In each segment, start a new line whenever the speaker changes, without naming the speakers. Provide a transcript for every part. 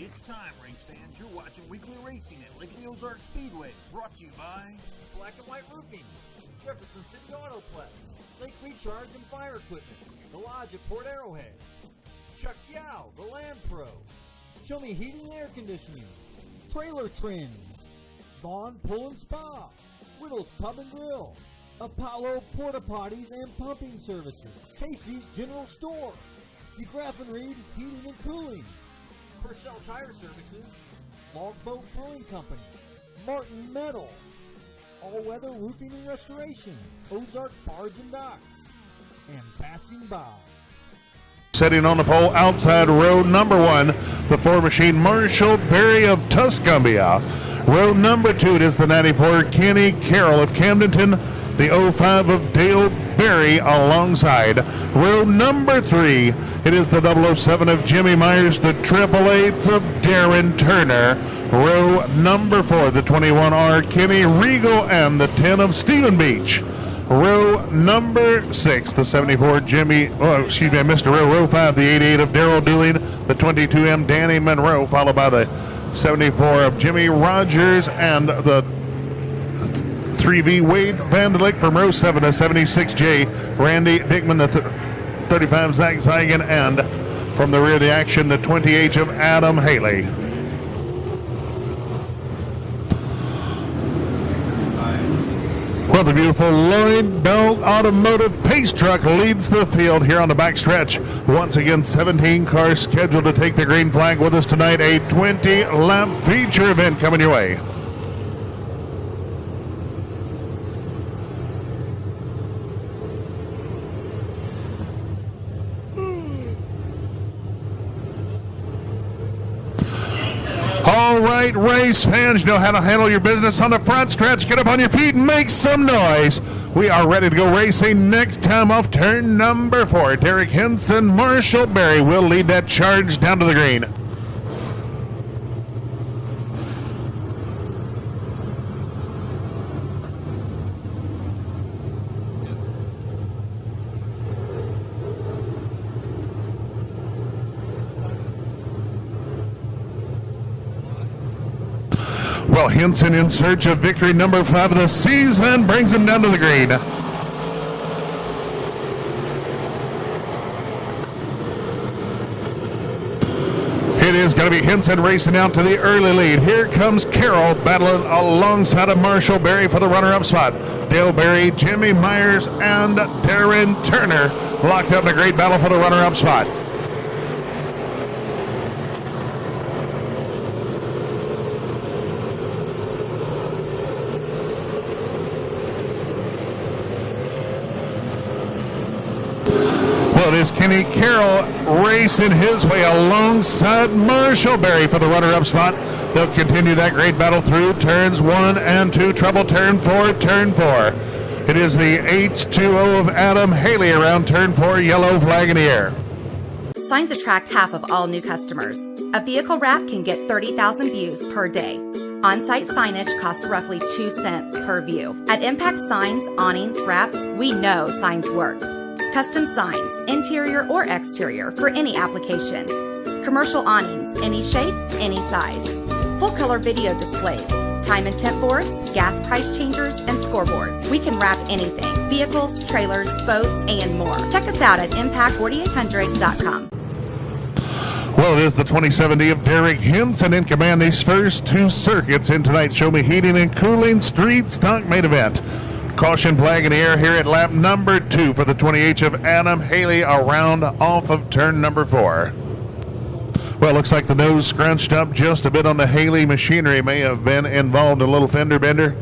It's time, race fans. You're watching weekly racing at Lake Ozark Speedway, brought to you by
Black and White Roofing, Jefferson City Autoplex, Lake Recharge and Fire Equipment, The Lodge at Port Arrowhead, Chuck Yao, The Land Pro, Show Me Heating and Air Conditioning, Trailer Trims, Vaughn Pull and Spa, Whittles Pub and Grill, Apollo Porta Potties and Pumping Services, Casey's General Store, DeGraff and Reed Heating and Cooling, Purcell Tire Services, Logboat Brewing Company, Martin Metal, All Weather Roofing and Restoration, Ozark Barge and Docks, and Passing By.
Sitting on the pole outside row number 1, the 4-machine Marshall Berry of Tuscumbia. Row number 2, it is the 94 Kenny Carroll of Camdenton, the 05 of Dale Berry alongside. Row number 3, it is the 007 of Jimmy Myers, the 888 of Darren Turner. Row number 4, the 21R Kenny Regal and the 10 of Stephen Beach. Row number 6, the 74 Mr. Row 5, the 88 of Darrell Dooling, the 22M Danny Monroe, followed by the 74 of Jimmy Rogers and the 3V Wade Vandalik from row 7, the 76J Randy Dickman, the 35 Zach Zeigen, and from the rear of the action, the 20H of Adam Haley. Well, the beautiful Lloyd Bell Automotive Pace Truck leads the field here on the backstretch. Once again, 17 cars scheduled to take the green flag with us tonight. A 20-lap feature event coming your way. All right, race fans, you know how to handle your business on the front stretch. Get up on your feet and make some noise. We are ready to go racing. Next time off turn number 4, Derek Henson, Marshall Berry will lead that charge down to the green. Well, Henson in search of victory number 5 of the season brings him down to the green. It is going to be Henson racing out to the early lead. Here comes Carroll battling alongside of Marshall Berry for the runner-up spot. Dale Berry, Jimmy Myers, and Darren Turner locked up in a great battle for the runner-up spot. It is Kenny Carroll racing his way alongside Marshall Berry for the runner-up spot. They'll continue that great battle through turns 1 and 2, trouble turn 4, turn 4. It is the H2O of Adam Haley around turn 4, yellow flag in the air.
Signs attract half of all new customers. A vehicle wrap can get 30,000 views per day. On-site signage costs roughly 2 cents per view. At Impact Signs, Awnings, Wraps, we know signs work. Custom signs, interior or exterior, for any application. Commercial awnings, any shape, any size. Full color video displays, time and temp boards, gas price changers, and scoreboards. We can wrap anything, vehicles, trailers, boats, and more. Check us out at impact4800.com.
Well, it is the 2070 of Derek Henson in command these first 2 circuits in tonight's Show Me Heating and Cooling Street Stock main event. Caution flag in the air here at lap number 2 for the 20H of Adam Haley around off of turn number 4. Well, looks like the nose scrunched up just a bit on the Haley machinery. May have been involved in a little fender bender.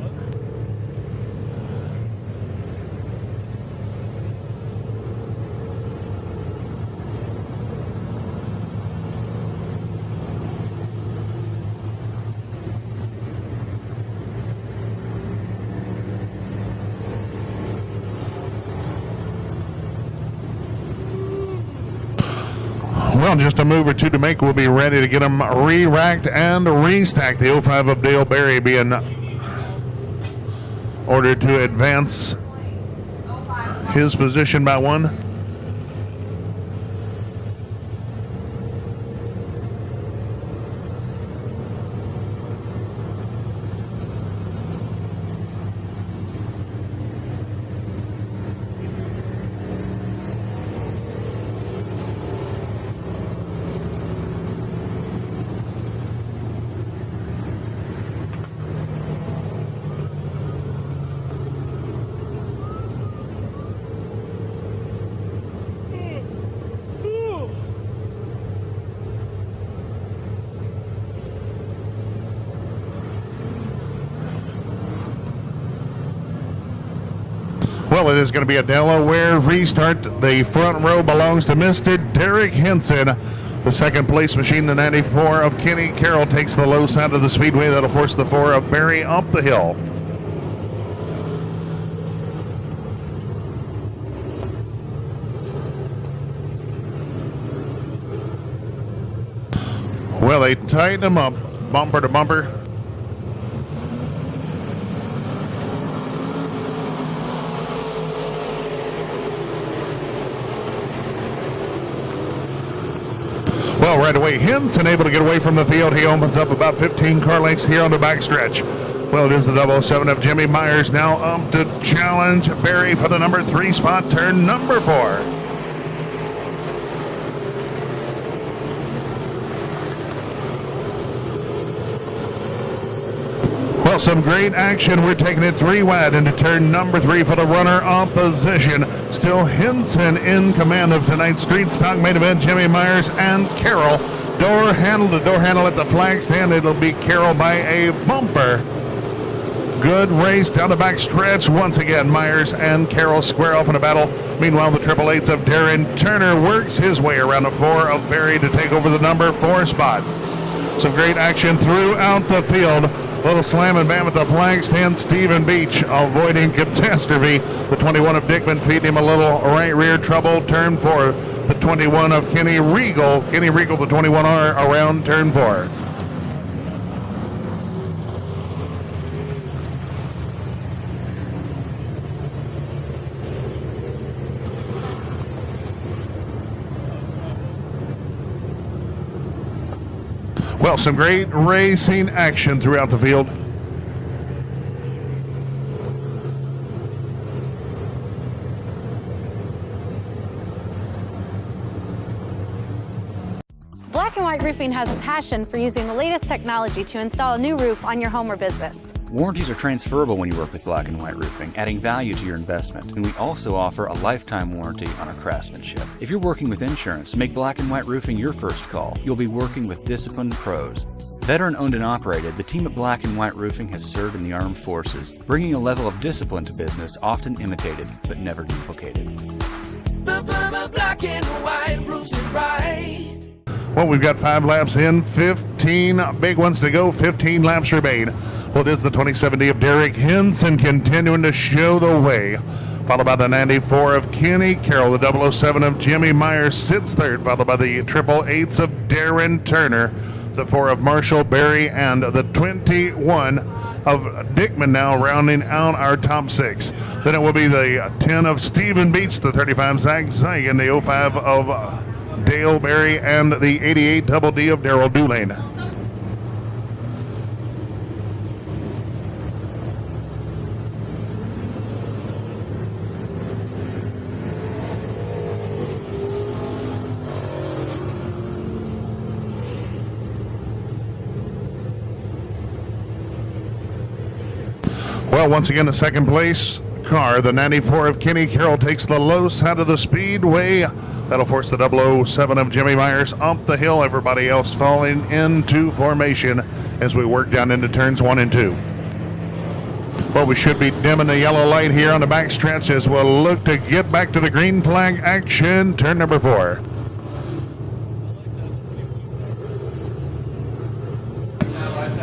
Well, just a move or two to make. We'll be ready to get them re-racked and restacked. The 05 of Dale Berry being ordered to advance his position by 1. Well, it is going to be a Delaware restart. The front row belongs to Mr. Derek Henson. The second place machine, the 94 of Kenny Carroll, takes the low side of the speedway. That'll force the 4 of Barry up the hill. Well, they tighten them up bumper to bumper. Well, right away, Henson able to get away from the field. He opens up about 15 car lengths here on the backstretch. Well, it is the 007 of Jimmy Myers now up to challenge Barry for the number 3 spot, turn number 4. Well, some great action. We're taking it 3 wide into turn number 3 for the runner-up position. Still Henson in command of tonight's street stock main event. Jimmy Myers and Carroll. Door handle to door handle at the flag stand. It'll be Carroll by a bumper. Good race down the back stretch. Once again, Myers and Carroll square off in a battle. Meanwhile, the 888s of Darren Turner works his way around the 4 of Barry to take over the number 4 spot. Some great action throughout the field. Little slam and bam at the flag stand. Stephen Beach avoiding catastrophe. The 21 of Dickman feeding him a little right rear trouble. Turn 4. The 21 of Kenny Regal. Kenny Regal, the 21R, around turn 4. Well, some great racing action throughout the field.
Black and White Roofing has a passion for using the latest technology to install a new roof on your home or business.
Warranties are transferable when you work with Black and White Roofing, adding value to your investment. And we also offer a lifetime warranty on our craftsmanship. If you're working with insurance, make Black and White Roofing your first call. You'll be working with disciplined pros. Veteran owned and operated, the team at Black and White Roofing has served in the armed forces, bringing a level of discipline to business often imitated but never duplicated.
Black and White Roofs it right.
Well, we've got 5 laps in, 15 big ones to go, 15 laps remain. Well, it is the 2070 of Derek Henson continuing to show the way, followed by the 94 of Kenny Carroll. The 007 of Jimmy Myers sits third, followed by the 888s of Darren Turner, the 4 of Marshall Berry, and the 21 of Dickman now rounding out our top 6. Then it will be the 10 of Stephen Beach, the 35 Zach Zigan, the 05 of Dale Berry, and the 88 Double D of Darrell Doolane. Well, once again, the second place car, the 94 of Kenny Carroll, takes the low side of the speedway. That'll force the 007 of Jimmy Myers up the hill. Everybody else falling into formation as we work down into turns 1 and 2. Well, we should be dimming the yellow light here on the back stretch as we'll look to get back to the green flag action. Turn number 4.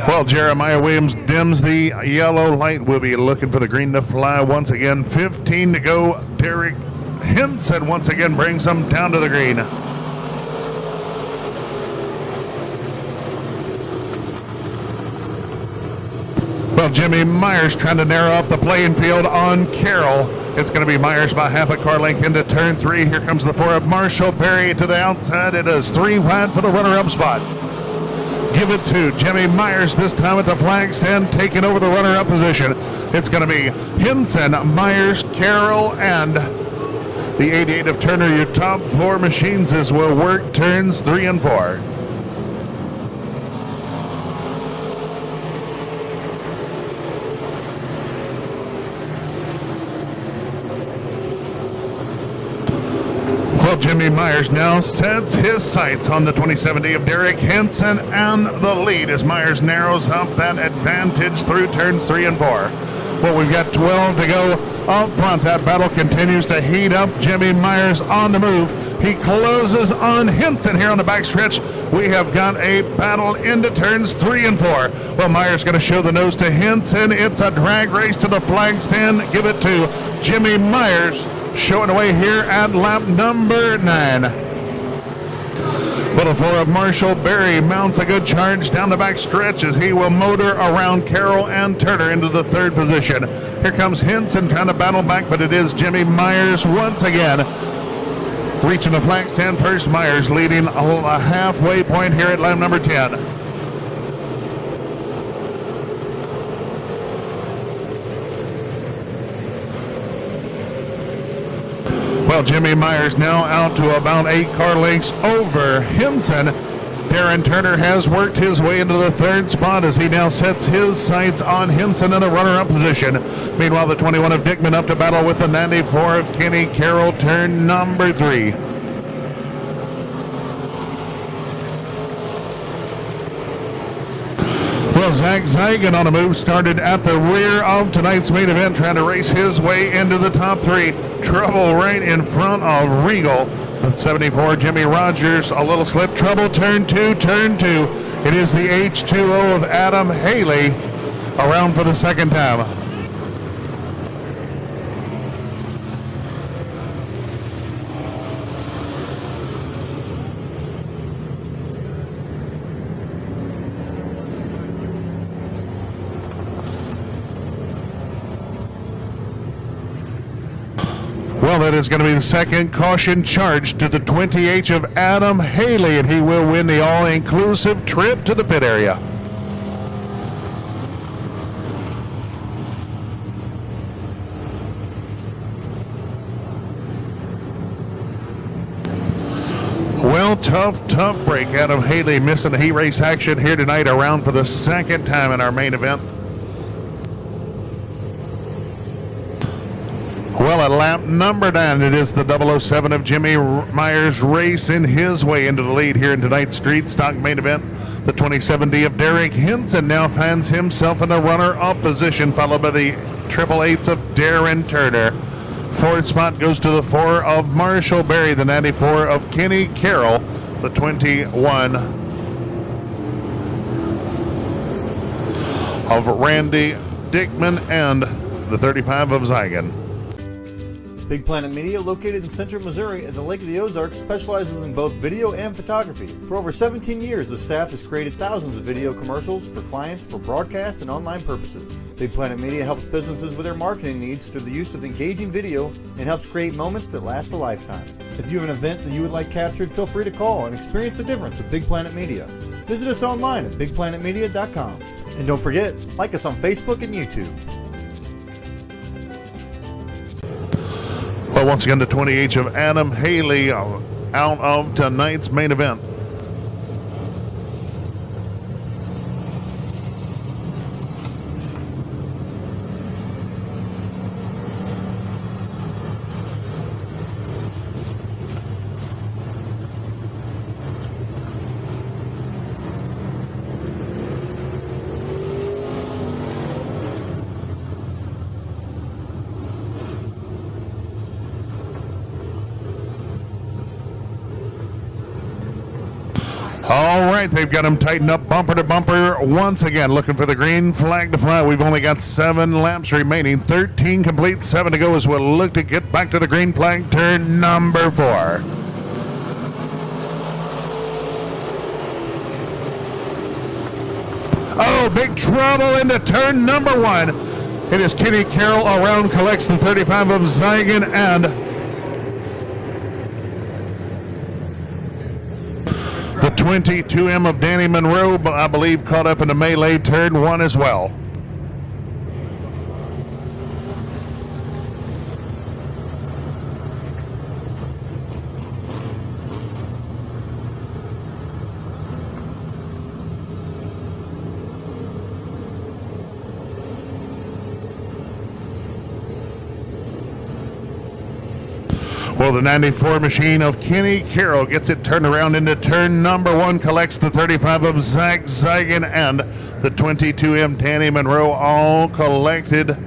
Well, Jeremiah Williams dims the yellow light. We'll be looking for the green to fly once again. 15 to go. Derek Henson once again brings them down to the green. Well, Jimmy Myers trying to narrow up the playing field on Carroll. It's going to be Myers by half a car length into turn 3. Here comes the 4 of Marshall Berry to the outside. It is 3 wide for the runner-up spot. Give it to Jimmy Myers this time at the flag stand, taking over the runner-up position. It's going to be Henson, Myers, Carroll, and the 88 of Turner, your top 4 machines as will work turns 3 and 4. Well, Jimmy Myers now sets his sights on the 2070 of Derek Henson and the lead as Myers narrows up that advantage through turns 3 and 4. Well, we've got 12 to go up front. That battle continues to heat up. Jimmy Myers on the move. He closes on Henson here on the backstretch. We have got a battle into turns 3 and 4. Well, Myers going to show the nose to Henson. It's a drag race to the flag stand. Give it to Jimmy Myers, showing away here at lap number 9. Little 4 of Marshall Berry mounts a good charge down the back stretch as he will motor around Carroll and Turner into the 3rd position. Here comes Henson trying to battle back, but it is Jimmy Myers once again. Reaching the flag stand first, Myers leading a halfway point here at lap number 10. Well, Jimmy Myers now out to about 8 car lengths over Henson. Darren Turner has worked his way into the 3rd spot as he now sets his sights on Henson in a runner-up position. Meanwhile, the 21 of Dickman up to battle with the 94 of Kenny Carroll, turn number 3. Well, Zach Zeigen on a move started at the rear of tonight's main event, trying to race his way into the top 3. Trouble right in front of Regal. The 74, Jimmy Rogers, a little slip. Trouble, turn 2. It is the H2O of Adam Haley around for the 2nd time. Well, that is going to be the 2nd caution charge to the 20H of Adam Haley, and he will win the all-inclusive trip to the pit area. Well, tough break. Adam Haley missing the heat race action here tonight, around for the 2nd time in our main event. Well, at lap number 9, it is the 007 of Jimmy Myers racing his way into the lead here in tonight's Street Stock main event. The 27D of Derek Henson now finds himself in a runner-up position, followed by the 888s of Darren Turner. 4th spot goes to the 4 of Marshall Berry, the 94 of Kenny Carroll, the 21 of Randy Dickman, and the 35 of Zeigen.
Big Planet Media, located in central Missouri at the Lake of the Ozarks, specializes in both video and photography. For over 17 years, the staff has created thousands of video commercials for clients for broadcast and online purposes. Big Planet Media helps businesses with their marketing needs through the use of engaging video and helps create moments that last a lifetime. If you have an event that you would like captured, feel free to call and experience the difference with Big Planet Media. Visit us online at bigplanetmedia.com. And don't forget, like us on Facebook and YouTube.
Well, once again, the 20H of Adam Haley out of tonight's main event. All right, they've got him tightened up bumper to bumper once again, looking for the green flag to fly. We've only got 7 laps remaining, 13 complete, 7 to go as we'll look to get back to the green flag, turn number 4. Oh, big trouble into turn number 1. It is Kenny Carroll around, collects the 35 of Zeigen, and the 22M of Danny Monroe, I believe, caught up in the melee, turn 1 as well. Well, the 94 machine of Kenny Carroll gets it turned around into turn number 1, collects the 35 of Zach Zeigen and the 22M Danny Monroe, all collected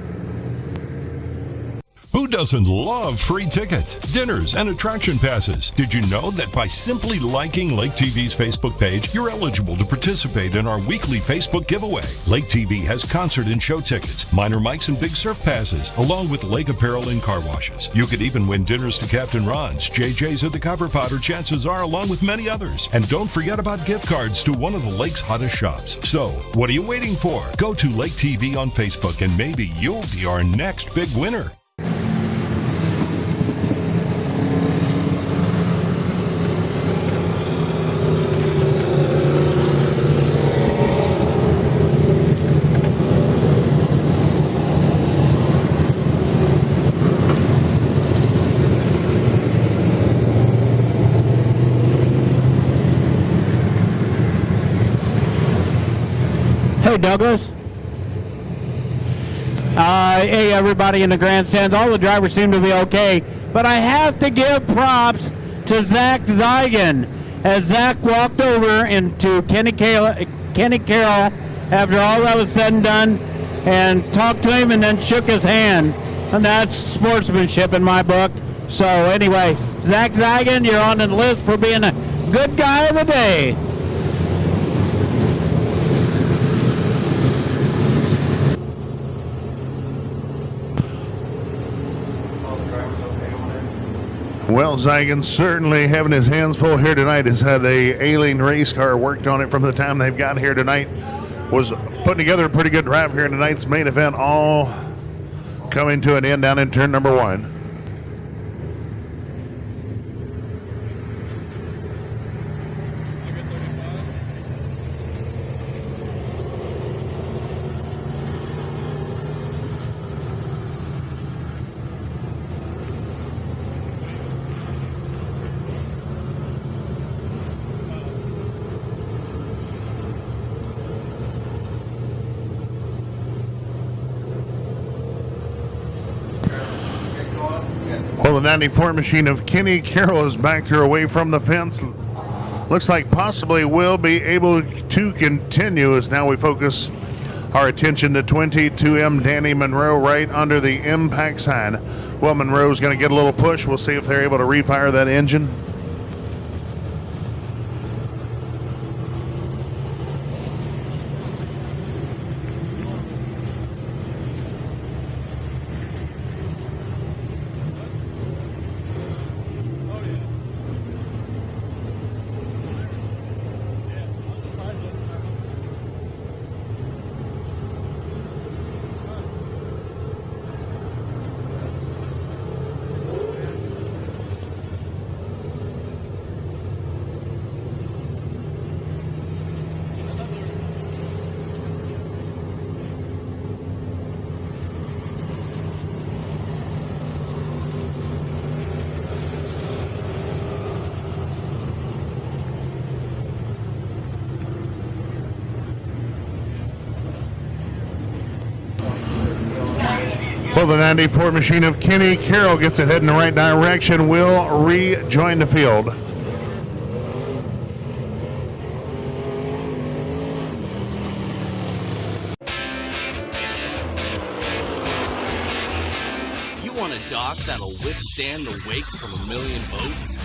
Who doesn't love free tickets, dinners, and attraction passes? Did you know that by simply liking Lake TV's Facebook page, you're eligible to participate in our weekly Facebook giveaway? Lake TV has concert and show tickets, minor mics, and big surf passes, along with lake apparel and car washes. You could even win dinners to Captain Ron's, JJ's at the Copper Pot, or chances are, along with many others. And don't forget about gift cards to one of the lake's hottest shops. So, what are you waiting for? Go to Lake TV on Facebook and maybe you'll be our next big winner.
Hey, Douglas. Hey, everybody in the grandstands. All the drivers seem to be okay, but I have to give props to Zach Zigan as Zach walked over into Kenny Carroll after all that was said and done and talked to him and then shook his hand. And that's sportsmanship in my book. So anyway, Zach Zigan, you're on the list for being a good guy of the day.
Well, Zigan certainly having his hands full here tonight. Has had a ailing race car, worked on it from the time they've got here tonight. Was putting together a pretty good drive here in tonight's main event, all coming to an end down in turn number 1. Well, the 94 machine of Kenny Carroll is backed her away from the fence. Looks like possibly will be able to continue as now we focus our attention to 22M Danny Monroe right under the impact sign. Well, Monroe's going to get a little push. We'll see if they're able to refire that engine. Well, the 94 machine of Kenny Carroll gets it heading in the right direction. Will rejoin the field.
You want a dock that'll withstand the wakes from a million boats?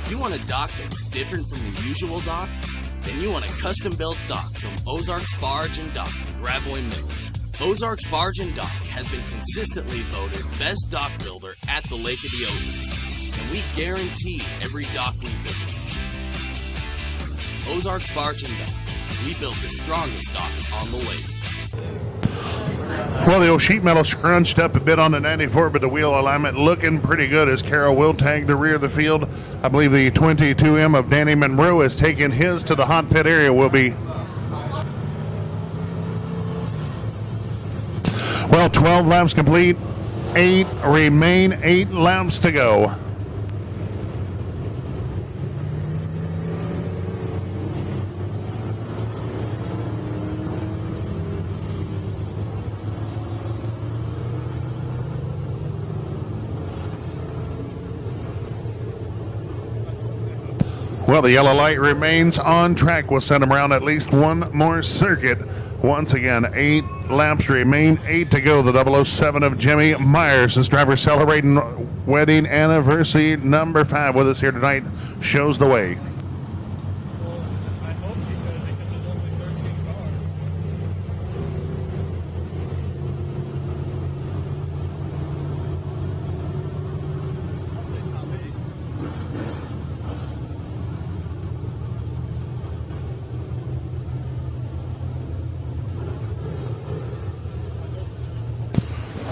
You want a dock that's different from the usual dock? Then you want a custom-built dock from Ozark's Barge and Dock in Gravois Mills. Ozark's Barge and Dock has been consistently voted best dock builder at the Lake of the Ozarks, and we guarantee every dock we build. Ozark's Barge and Dock. We build the strongest docks on the lake.
Well, the old sheet metal scrunched up a bit on the 94, but the wheel alignment looking pretty good as Carroll will tag the rear of the field. I believe the 22M of Danny Monroe has taken his to the hot pit area. Will be well, 12 laps complete, 8 remain, 8 laps to go. Well, the yellow light remains on track. We'll send them around at least one more circuit Once again, 8 laps remain, 8 to go. The 007 of Jimmy Myers, this driver celebrating wedding anniversary number 5 with us here tonight, shows the way.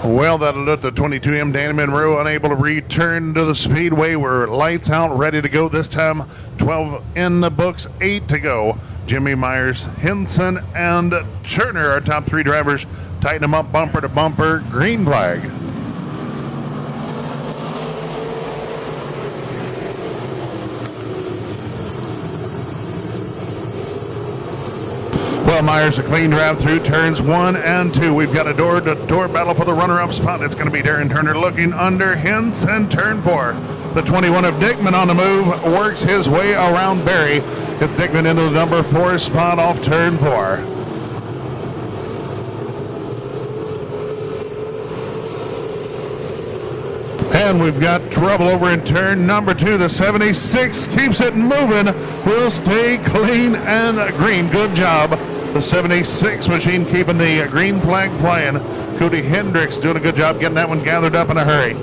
Well, that'll do it. The 22M Danny Monroe unable to return to the Speedway. We're lights out, ready to go this time. 12 in the books, 8 to go. Jimmy Myers, Henson, and Turner, our top 3 drivers. Tighten them up bumper to bumper. Green flag. Well, Myers, a clean drive through turns 1 and 2. We've got a door-to-door battle for the runner-up spot. It's going to be Darren Turner looking under Henson, turn 4. The 21 of Dickman on the move, works his way around Barry. It's Dickman into the number 4 spot off turn 4. And we've got trouble over in turn number 2. The 76 keeps it moving. Will stay clean and green. Good job. The 76 machine keeping the green flag flying. Cody Hendricks doing a good job getting that one gathered up in a hurry.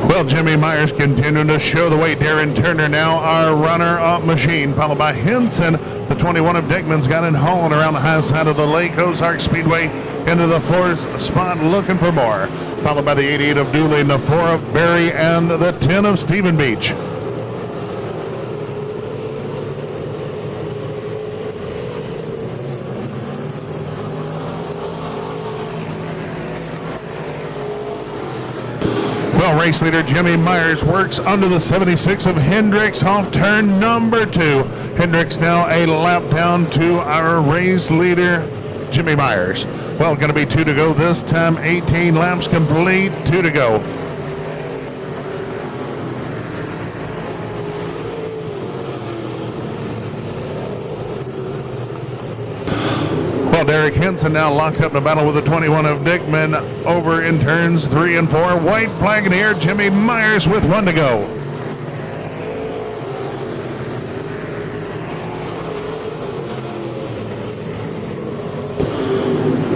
Well, Jimmy Myers continuing to show the way. Darren Turner now our runner-up machine, followed by Henson. The 21 of Dickman's got it hauling around the high side of the Lake Ozark Speedway into the 4th spot, looking for more. Followed by the 88 of Dooley, the 4 of Barry, and the 10 of Stephen Beach. Well, race leader Jimmy Myers works under the 76 of Hendricks off turn number 2. Hendricks now a lap down to our race leader Jimmy Myers. Well, going to be 2 to go this time. 18 laps complete, 2 to go. Well, Derek Henson now locked up in a battle with the 21 of Dickman over in turns 3 and 4. White flag in the air. Jimmy Myers with 1 to go.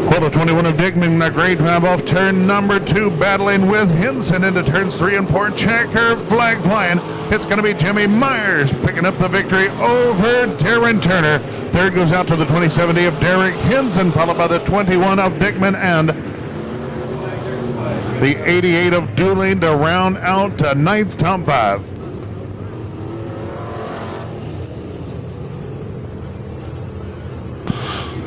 Well, the 21 of Dickman, a great drive off turn number 2, battling with Henson into turns 3 and 4. Checker flag flying. It's going to be Jimmy Myers picking up the victory over Darren Turner. Third goes out to the 2070 of Derek Henson, followed by the 21 of Dickman and the 88 of Dooley to round out tonight's top 5.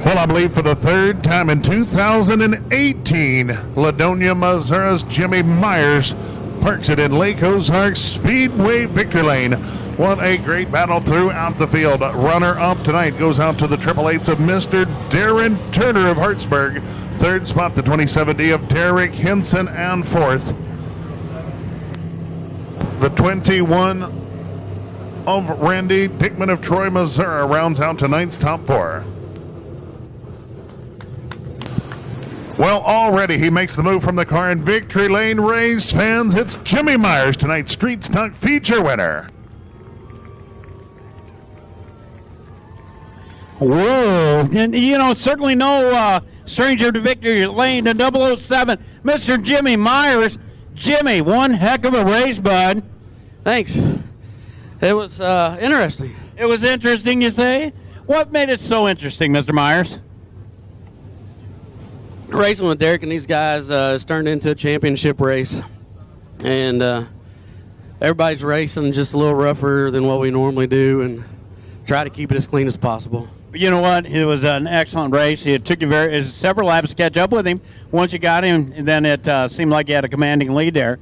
Well, I believe for the 3rd time in 2018, Ladonia, Missouri's Jimmy Myers parks it in Lake Ozark Speedway victory lane. What a great battle throughout the field. Runner-up tonight goes out to the 888s of Mr. Darren Turner of Hartsburg. 3rd spot, the 2070 of Derek Henson, and 4th, the 21 of Randy Dickman of Troy, Missouri, rounds out tonight's top 4. Well, already he makes the move from the car in victory lane. Race fans, it's Jimmy Myers, tonight's Street Stock feature winner.
Whoa. And, you know, certainly no stranger to victory lane to 007, Mr. Jimmy Myers. Jimmy, one heck of a race, bud.
Thanks. It was interesting.
It was interesting, you say? What made it so interesting, Mr. Myers?
Racing with Derek and these guys has turned into a championship race. And everybody's racing just a little rougher than what we normally do and try to keep it as clean as possible.
You know what? It was an excellent race. It took you several laps to catch up with him. Once you got him, then it seemed like you had a commanding lead there.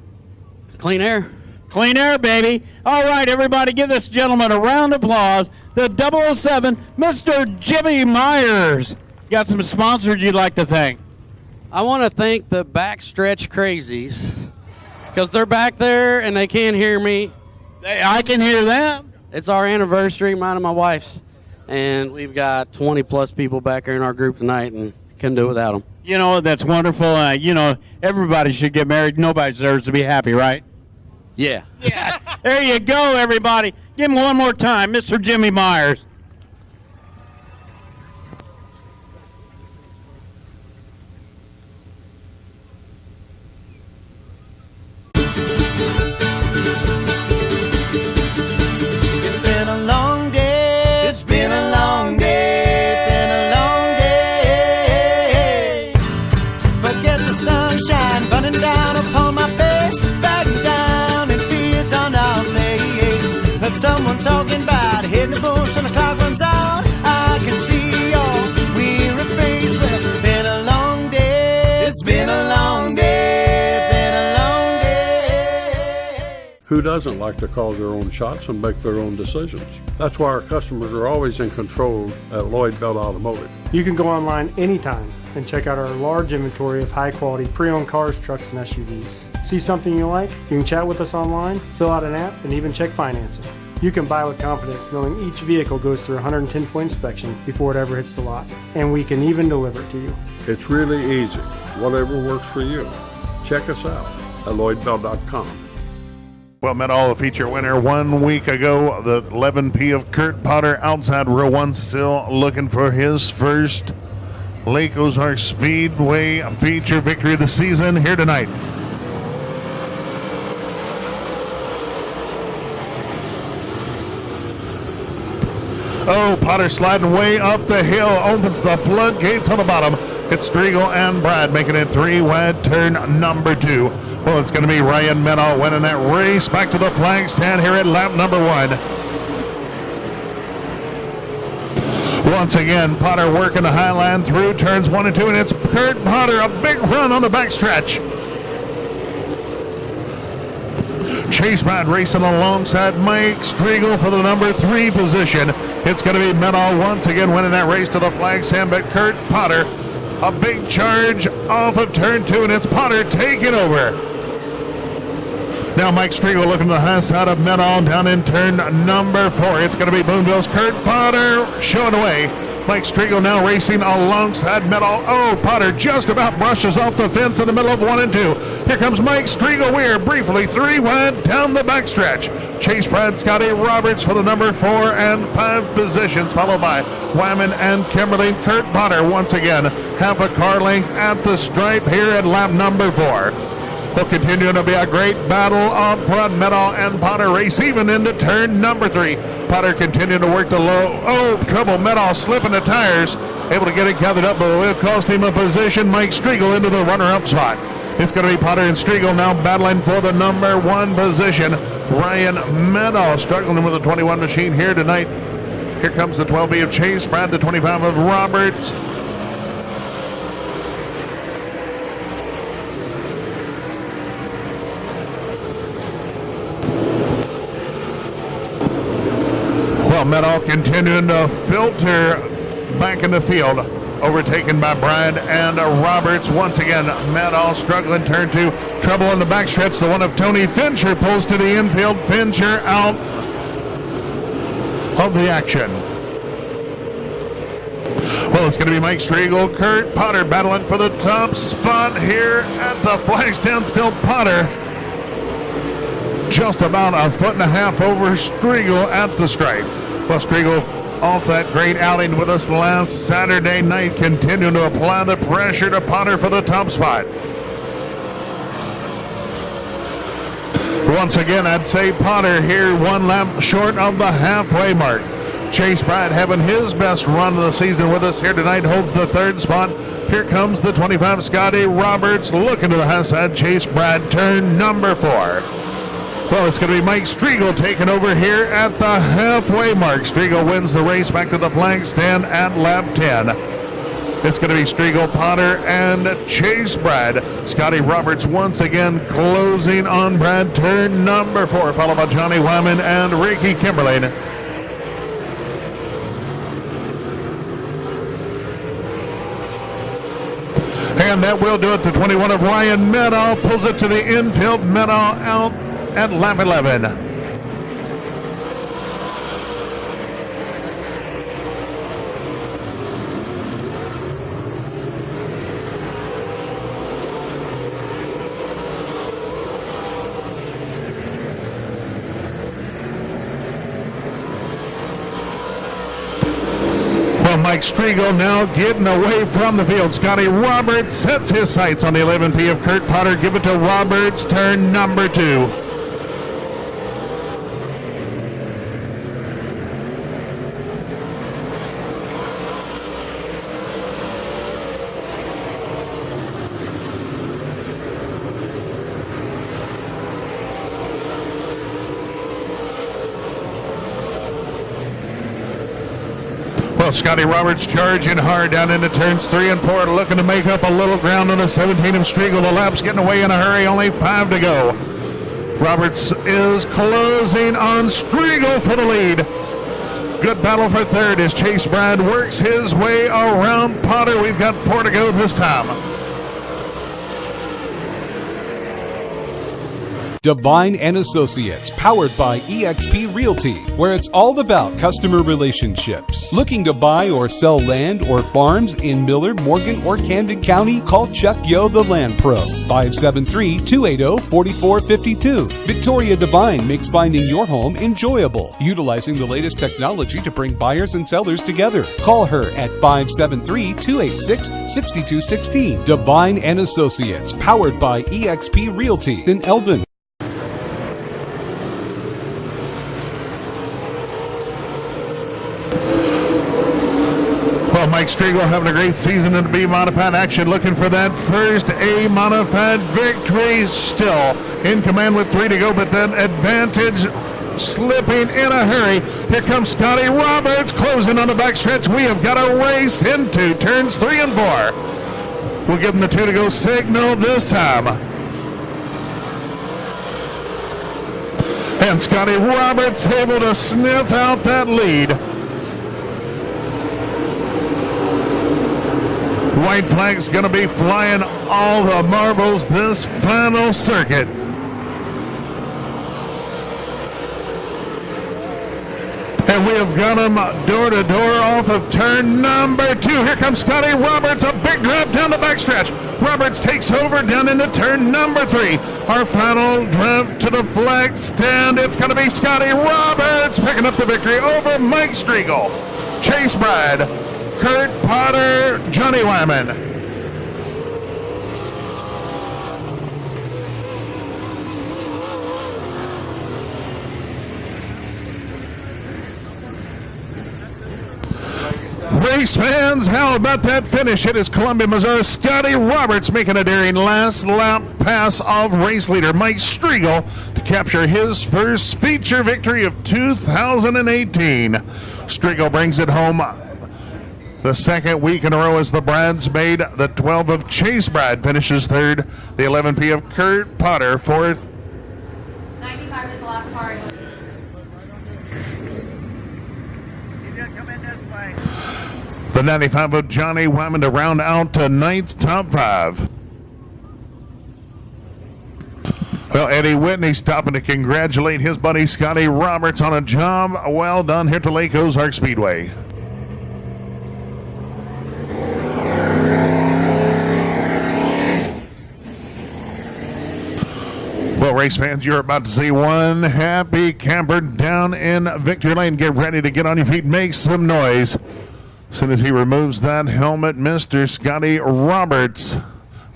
Clean air.
Clean air, baby. All right, everybody, give this gentleman a round of applause. The 007, Mr. Jimmy Myers. Got some sponsors you'd like to thank?
I want to thank the Backstretch Crazies because they're back there and they can't hear me.
I can hear them.
It's our anniversary, mine and my wife's, and we've got 20-plus people back here in our group tonight and couldn't do it without them.
You know, that's wonderful. Everybody should get married. Nobody deserves to be happy, right?
Yeah.
Yeah. There you go, everybody. Give him one more time, Mr. Jimmy Myers.
It's been a long day. It's been a long day. It's been a long day. Forget the sunshine running down upon my face, bagging down in fields on our place. Heard someone talking about hitting the bush and the clock runs out. I can see your weary face. Well, it's been a long day. It's been a long day. It's been a long day.
Who doesn't like to call their own shots and make their own decisions? That's why our customers are always in control at Lloyd Belt Automotive.
You can go online anytime and check out our large inventory of high-quality pre-owned cars, trucks, and SUVs. See something you like? You can chat with us online, fill out an app, and even check financing. You can buy with confidence knowing each vehicle goes through a 110-point inspection before it ever hits the lot, and we can even deliver it to you.
It's really easy. Whatever works for you. Check us out at LloydBell.com.
Well, met all the feature winner 1 week ago, the 11P of Kurt Potter outside row 1, still looking for his first Lake Ozark Speedway feature victory of the season here tonight. Oh, Potter sliding way up the hill, opens the floodgates on the bottom. It's Striegel and Brad making it 3 wide turn number 2. Well, it's going to be Ryan Meadow winning that race back to the flag stand here at lap number 1. Once again, Potter working the high line through turns 1 and 2, and it's Kurt Potter, a big run on the backstretch. Chase Brad racing alongside Mike Striegel for the number 3 position. It's going to be Meadow once again winning that race to the flag stand, but Kurt Potter, a big charge off of turn 2, and it's Potter taking over. Now Mike Striegel looking to the high side of Meadow down in turn number 4. It's going to be Boonville's Kurt Potter showing away. Mike Striegel now racing alongside Meadow. Oh, Potter just about brushes off the fence in the middle of 1 and 2. Here comes Mike Striegel Weir briefly 3 wide down the backstretch. Chase Brad Scotty Roberts for the number 4 and 5 positions, followed by Wyman and Kimberly. Kurt Potter once again half a car length at the stripe here at lap number 4. Will continue to be a great battle up front. Meadow and Potter race even into turn number 3. Potter continuing to work the low. Oh, trouble. Meadow slipping the tires. Able to get it gathered up, but it will cost him a position. Mike Striegel into the runner-up spot. It's going to be Potter and Striegel now battling for the number 1 position. Ryan Meadow struggling with the 21 machine here tonight. Here comes the 12B of Chase Brad, the 25 of Roberts. Well, Meadow continuing to filter back in the field. Overtaken by Brad and Roberts. Once again, Meadow struggling turn 2. Trouble in the backstretch. The one of Tony Fincher pulls to the infield. Fincher out of the action. Well, it's going to be Mike Striegel, Kurt Potter battling for the top spot here at the flag stand. Still Potter just about a foot and a half over Striegel at the stripe. Well, Striegel off that great outing with us last Saturday night, continuing to apply the pressure to Potter for the top spot. Once again, I'd say Potter here 1 lap short of the halfway mark. Chase Brad having his best run of the season with us here tonight, holds the 3rd spot. Here comes the 25 Scotty Roberts looking to the high side. Chase Brad turn number 4. Well, it's going to be Mike Striegel taking over here at the halfway mark. Striegel wins the race back to the flag stand at lap 10. It's going to be Striegel, Potter, and Chase Brad. Scotty Roberts once again closing on Brad turn number 4, followed by Johnny Wyman and Ricky Kimberlin. And that will do it. The 21 of Ryan Meadow pulls it to the infield. Meadow out at lap 11. Mike Striegel now getting away from the field. Scotty Roberts sets his sights on the 11P of Kurt Potter. Give it to Roberts, turn number 2. Scotty Roberts charging hard down into turns 3 and 4, looking to make up a little ground on the 17 of Striegel. The lap's getting away in a hurry, only 5 to go. Roberts is closing on Striegel for the lead. Good battle for third as Chase Brad works his way around Potter. We've got 4 to go this time.
Divine and Associates, powered by eXp Realty, where it's all about customer relationships. Looking to buy or sell land or farms in Millard, Morgan, or Camden County? Call Chuck Yo, the Land Pro, 573-280-4452. Victoria Divine makes finding your home enjoyable, utilizing the latest technology to bring buyers and sellers together. Call her at 573-286-6216. Divine and Associates, powered by eXp Realty in Eldon.
Mike Striegel having a great season in the B modified action, looking for that first A modified victory. Still in command with 3 to go, but that advantage slipping in a hurry. Here comes Scotty Roberts closing on the backstretch. We have got a race into turns 3 and 4. We'll give him the 2 to go signal this time. And Scotty Roberts able to sniff out that lead. White flag's going to be flying all the marbles this final circuit. And we have got him door to door off of turn number 2. Here comes Scotty Roberts, a big drop down the backstretch. Roberts takes over down into turn number 3. Our final drift to the flag stand. It's going to be Scotty Roberts picking up the victory over Mike Striegel, Chase Brad, Kurt Potter, Johnny Wyman. Race fans, how about that finish? It is Columbia, Missouri. Scotty Roberts making a daring last lap pass of race leader Mike Striegel to capture his first feature victory of 2018. Striegel brings it home the second week in a row as the Brads made. The 12 of Chase Brad finishes third. The 11P of Kurt Potter fourth.
95 is the last car.
The 95 of Johnny Wyman to round out tonight's top 5. Well, Eddie Whitney stopping to congratulate his buddy Scotty Roberts on a job well done here to Lake Ozark Speedway. Well, race fans, you're about to see one happy camper down in Victory Lane. Get ready to get on your feet, make some noise. As soon as he removes that helmet, Mr. Scotty Roberts,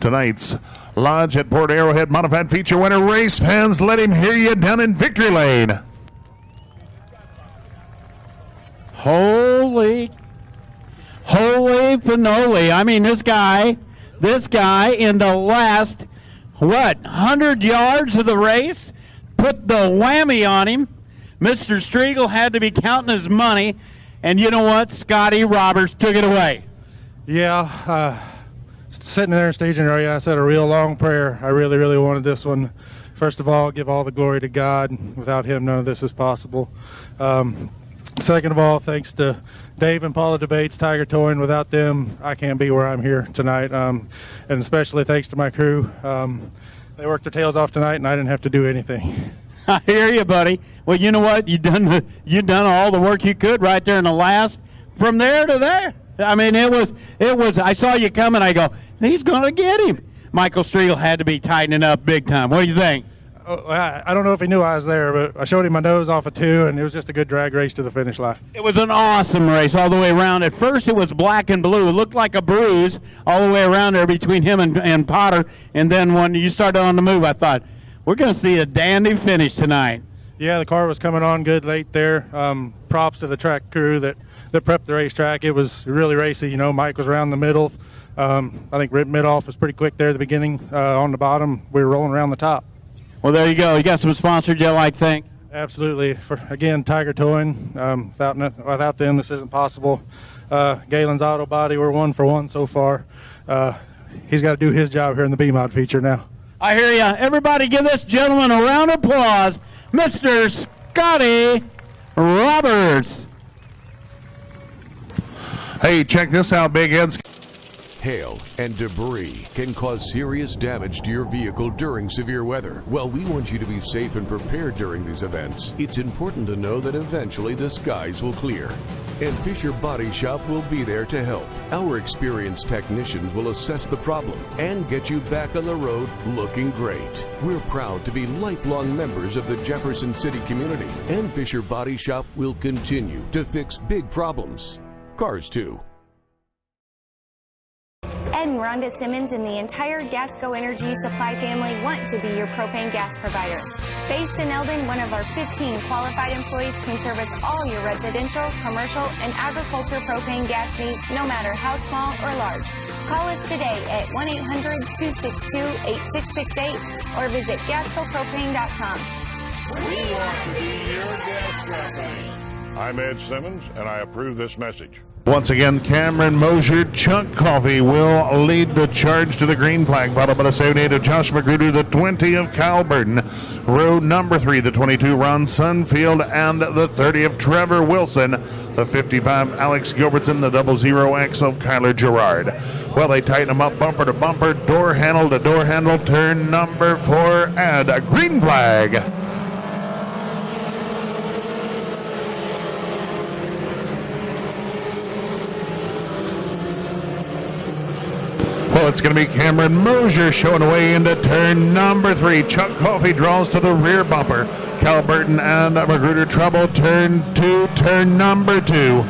tonight's Lodge at Port Arrowhead Modified Feature winner. Race fans, let him hear you down in Victory Lane.
Holy panoli. I mean, this guy in the last 100 yards of the race put the whammy on him. Mr. Striegel had to be counting his money, and you know what? Scotty Roberts took it away.
Yeah, sitting there in staging area, I said a real long prayer. I really, really wanted this one. First of all, give all the glory to God. Without him, none of this is possible. Second of all, thanks to Dave and Paula Debates, Tiger Towing. Without them, I can't be where I'm here tonight. And especially thanks to my crew. They worked their tails off tonight, and I didn't have to do anything.
I hear you, buddy. Well, you know what? You done all the work you could right there in the last, from there to there. I mean, it was. I saw you coming. I go, he's going to get him. Michael Streetel had to be tightening up big time. What do you think?
I don't know if he knew I was there, but I showed him my nose off of 2, and it was just a good drag race to the finish line.
It was an awesome race all the way around. At first, it was black and blue. It looked like a bruise all the way around there between him and Potter. And then when you started on the move, I thought, we're going to see a dandy finish tonight.
Yeah, the car was coming on good late there. Props to the track crew that prepped the racetrack. It was really racy. You know, Mike was around the middle. I think mid-off was pretty quick there at the beginning. On the bottom, we were rolling around the top.
Well, there you go. You got some sponsors you like, think?
Absolutely. Again, Tiger Towing. Without them, this isn't possible. Galen's Auto Body, we're 1 for 1 so far. He's got to do his job here in the B-Mod feature now.
I hear you. Everybody give this gentleman a round of applause. Mr. Scotty Roberts.
Hey, check this out, Big Ed's.
Hail and debris can cause serious damage to your vehicle during severe weather. Well, we want you to be safe and prepared during these events. It's important to know that eventually the skies will clear. And Fisher Body Shop will be there to help. Our experienced technicians will assess the problem and get you back on the road looking great. We're proud to be lifelong members of the Jefferson City community, and Fisher Body Shop will continue to fix big problems. Cars too.
Ed and Rhonda Simmons and the entire Gasco Energy Supply family want to be your propane gas provider. Based in Eldon, one of our 15 qualified employees can service all your residential, commercial, and agriculture propane gas needs, no matter how small or large. Call us today at 1-800-262-8668 or visit gascopropane.com.
We want to be your gas company. I'm Ed Simmons, and I approve this message.
Once again, Cameron Mosier, Chuck Coffey will lead the charge to the green flag, followed by the 78 of Josh Magruder, the 20 of Kyle Burton, row number 3, the 22 Ron Sunfield, and the 30 of Trevor Wilson, the 55 Alex Gilbertson, the 00X of Kyler Gerard. Well, they tighten them up bumper to bumper, door handle to door handle, turn number 4, and a green flag. Well, it's going to be Cameron Mosier showing away into turn number 3. Chuck Coffey draws to the rear bumper. Cal Burton and Magruder trouble. Turn 2, turn number 2.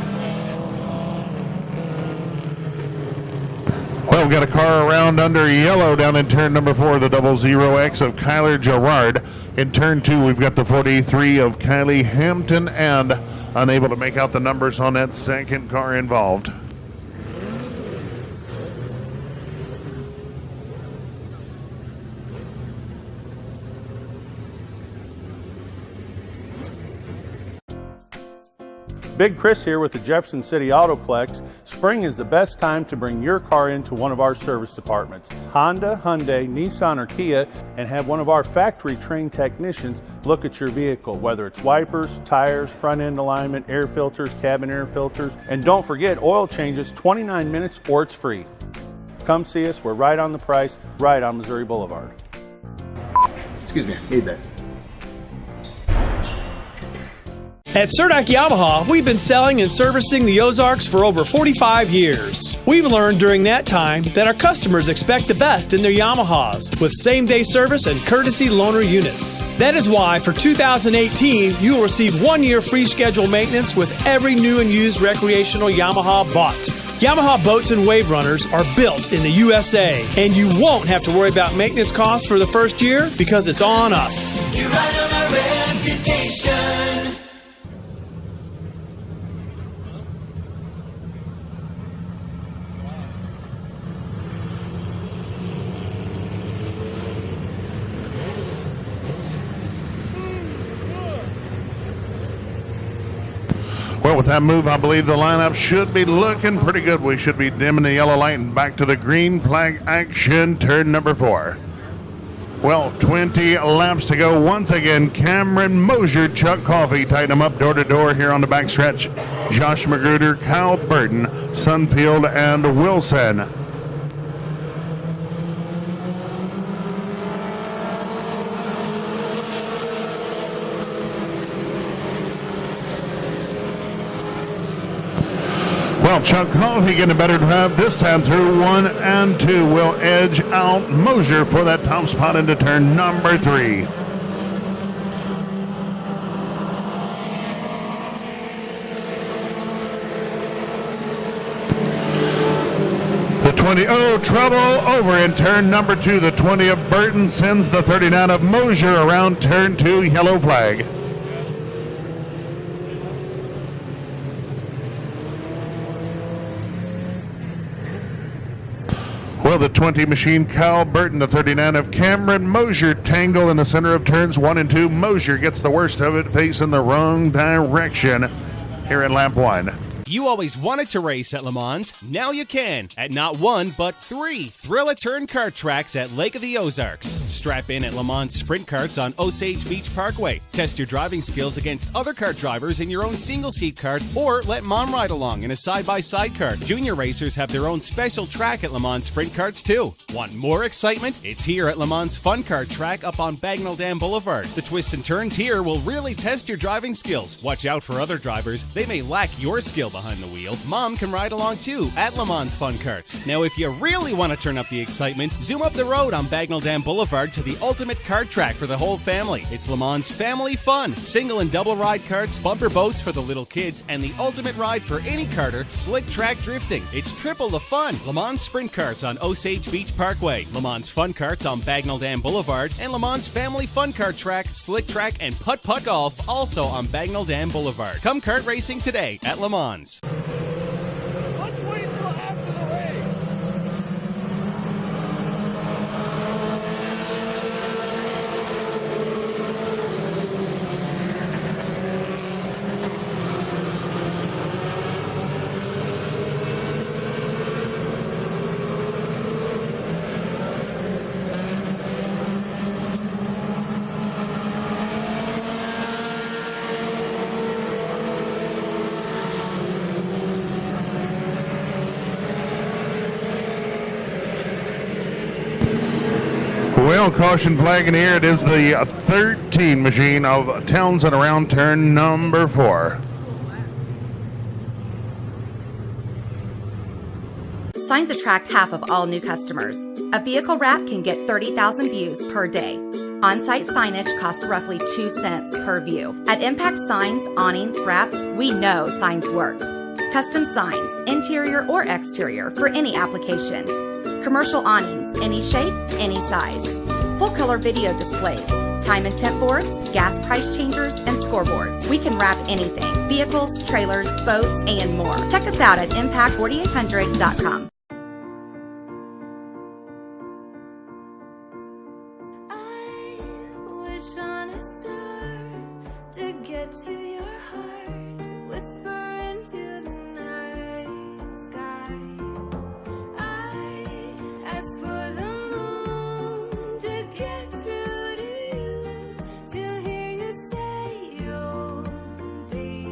Well, we've got a car around under yellow down in turn number 4, the 00X of Kyler Gerard. In turn 2, we've got the 43 of Kylie Hampton, and unable to make out the numbers on that second car involved.
Big Chris here with the Jefferson City Autoplex. Spring is the best time to bring your car into one of our service departments, Honda, Hyundai, Nissan, or Kia, and have one of our factory-trained technicians look at your vehicle, whether it's wipers, tires, front-end alignment, air filters, cabin air filters, and don't forget, oil changes 29 minutes or it's free. Come see us. We're right on the price, right on Missouri Boulevard.
Excuse me, I need that.
At Surdak Yamaha, we've been selling and servicing the Ozarks for over 45 years. We've learned during that time that our customers expect the best in their Yamahas, with same-day service and courtesy loaner units. That is why for 2018, you will receive 1 year free schedule maintenance with every new and used recreational Yamaha bought. Yamaha boats and wave runners are built in the USA, and you won't have to worry about maintenance costs for the first year because it's on us.
You ride on our reputation.
Well, with that move, I believe the lineup should be looking pretty good. We should be dimming the yellow light and back to the green flag action, turn number 4. Well, 20 laps to go. Once again, Cameron Mosier, Chuck Coffey tighten them up door to door here on the backstretch. Josh Magruder, Kyle Burton, Sunfield, and Wilson. Well, Chuck Coffey getting a better drive this time through 1 and 2. Will edge out Mosier for that top spot into turn number 3. The 20, trouble over in turn number 2. The 20 of Burton sends the 39 of Mosier around turn 2, yellow flag. Well, the 20 machine, Kyle Burton, the 39 of Cameron Mosier, tangle in the center of turns 1 and 2. Mosier gets the worst of it, facing the wrong direction here in lap 1.
You always wanted to race at Le Mans. Now you can at not 1 but 3 thrill-a-turn kart tracks at Lake of the Ozarks. Strap in at Le Mans sprint karts on Osage Beach Parkway. Test your driving skills against other kart drivers in your own single-seat kart, or let Mom ride along in a side-by-side kart. Junior racers have their own special track at Le Mans sprint karts too. Want more excitement? It's here at Le Mans Fun Kart Track up on Bagnell Dam Boulevard. The twists and turns here will really test your driving skills. Watch out for other drivers. They may lack your skill behind the wheel. Mom can ride along too at Le Mans Fun Karts. Now, if you really want to turn up the excitement, zoom up the road on Bagnell Dam Boulevard to the ultimate kart track for the whole family. It's Le Mans Family Fun. Single and double ride karts, bumper boats for the little kids, and the ultimate ride for any karter, slick track drifting. It's triple the fun. Le Mans Sprint Karts on Osage Beach Parkway, Le Mans Fun Karts on Bagnell Dam Boulevard, and Le Mans Family Fun Kart Track, Slick Track, and Putt Putt Golf also on Bagnell Dam Boulevard. Come kart racing today at Le Mans.
Let's wait till after the race.
Well, caution flag in here. It is the 13 machine of Townsend around turn number 4.
Signs attract half of all new customers. A vehicle wrap can get 30,000 views per day. On-site signage costs roughly 2 cents per view. At Impact Signs, Awnings, Wraps, we know signs work. Custom signs, interior or exterior, for any application. Commercial awnings, any shape, any size. Full-color video displays, time and temp boards, gas price changers, and scoreboards. We can wrap anything, vehicles, trailers, boats, and more. Check us out at impact4800.com.
Wish on a star to get to your heart, whisper into the night sky. I ask for the moon to get through to you, to hear you say you'll be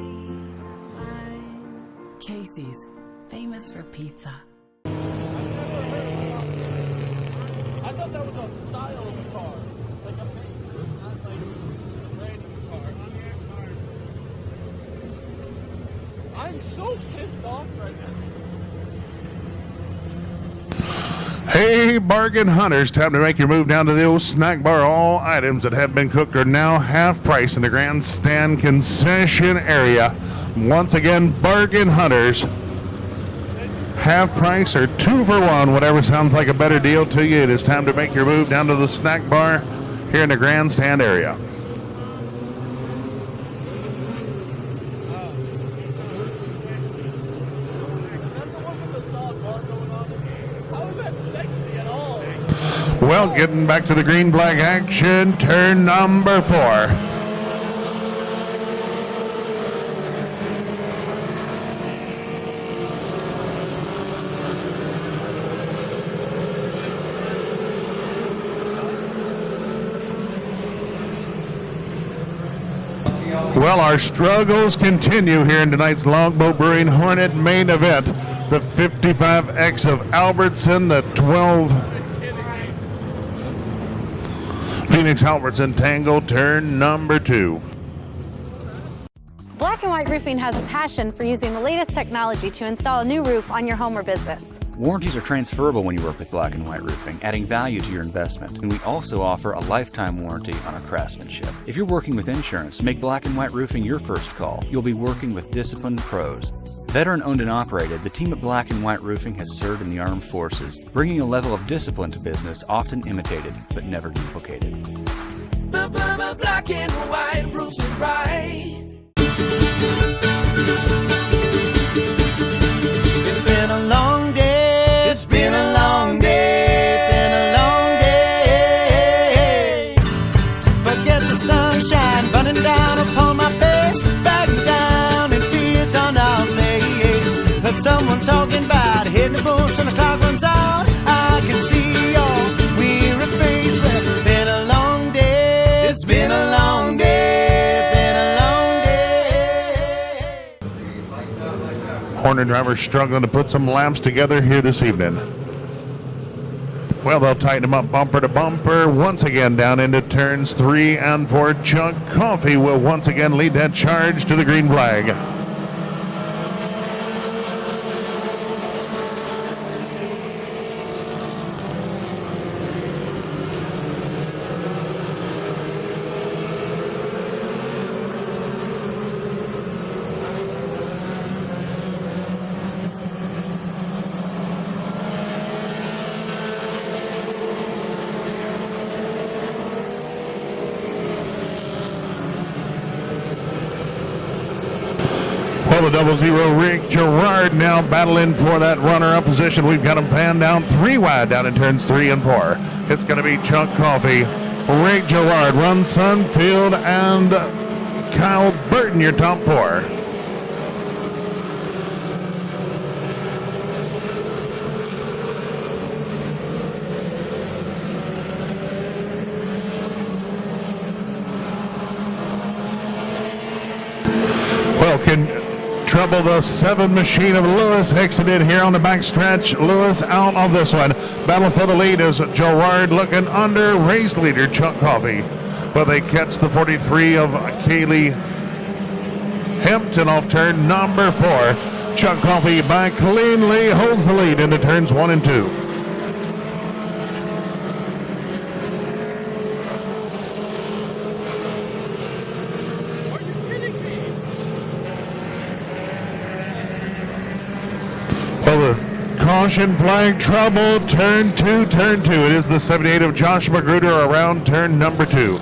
mine.
Casey's, famous for pizza.
I thought that was a style of a car. Like a paper, not like a brand new car. I'm so pissed off right now.
Hey, bargain hunters, time to make your move down to the old snack bar. All items that have been cooked are now half price in the grandstand concession area. Once again, bargain hunters, half price or 2 for 1, whatever sounds like a better deal to you. It is time to make your move down to the snack bar here in the grandstand area. Well, getting back to the green flag action, turn number 4. Well, our struggles continue here in tonight's Longboat Brewing Hornet main event. The 55X of Albertson, the 12 Phoenix Albertson Tango, turn number 2.
Black and White Roofing has a passion for using the latest technology to install a new roof on your home or business.
Warranties are transferable when you work with Black and White Roofing, adding value to your investment. And we also offer a lifetime warranty on our craftsmanship. If you're working with insurance, make Black and White Roofing your first call. You'll be working with disciplined pros. Veteran owned and operated, the team at Black and White Roofing has served in the armed forces, bringing a level of discipline to business often imitated but never duplicated.
Black and White Roofing right.
It's been a long day. It's been a long day. Been a long day. Forget the sunshine running down upon my face. Bagging down in fields on our place. Heard someone talking about hitting the bush when the clock runs out. I can see your weary face. Well, it's been a long day. It's been a long day. Been a long day.
Hornet drivers struggling to put some laps together here this evening. Well, they'll tighten them up bumper to bumper. Once again down into turns 3 and 4. Chuck Coffey will once again lead that charge to the green flag. The 00 Rick Gerard now battling for that runner-up position. We've got him fanned down 3 wide down in turns 3 and 4. It's going to be Chuck Coffey, Rick Gerard, Ron Sunfield, and Kyle Burton, your top 4. Well, can trouble the 7 machine of Lewis exited here on the backstretch. Lewis out of this one. Battle for the lead is Gerard looking under race leader Chuck Coffey. But they catch the 43 of Kaylee Hempton off turn number 4. Chuck Coffey by cleanly holds the lead into turns 1 and 2. Caution flag trouble, turn 2. It is the 78 of Josh Magruder around turn number 2.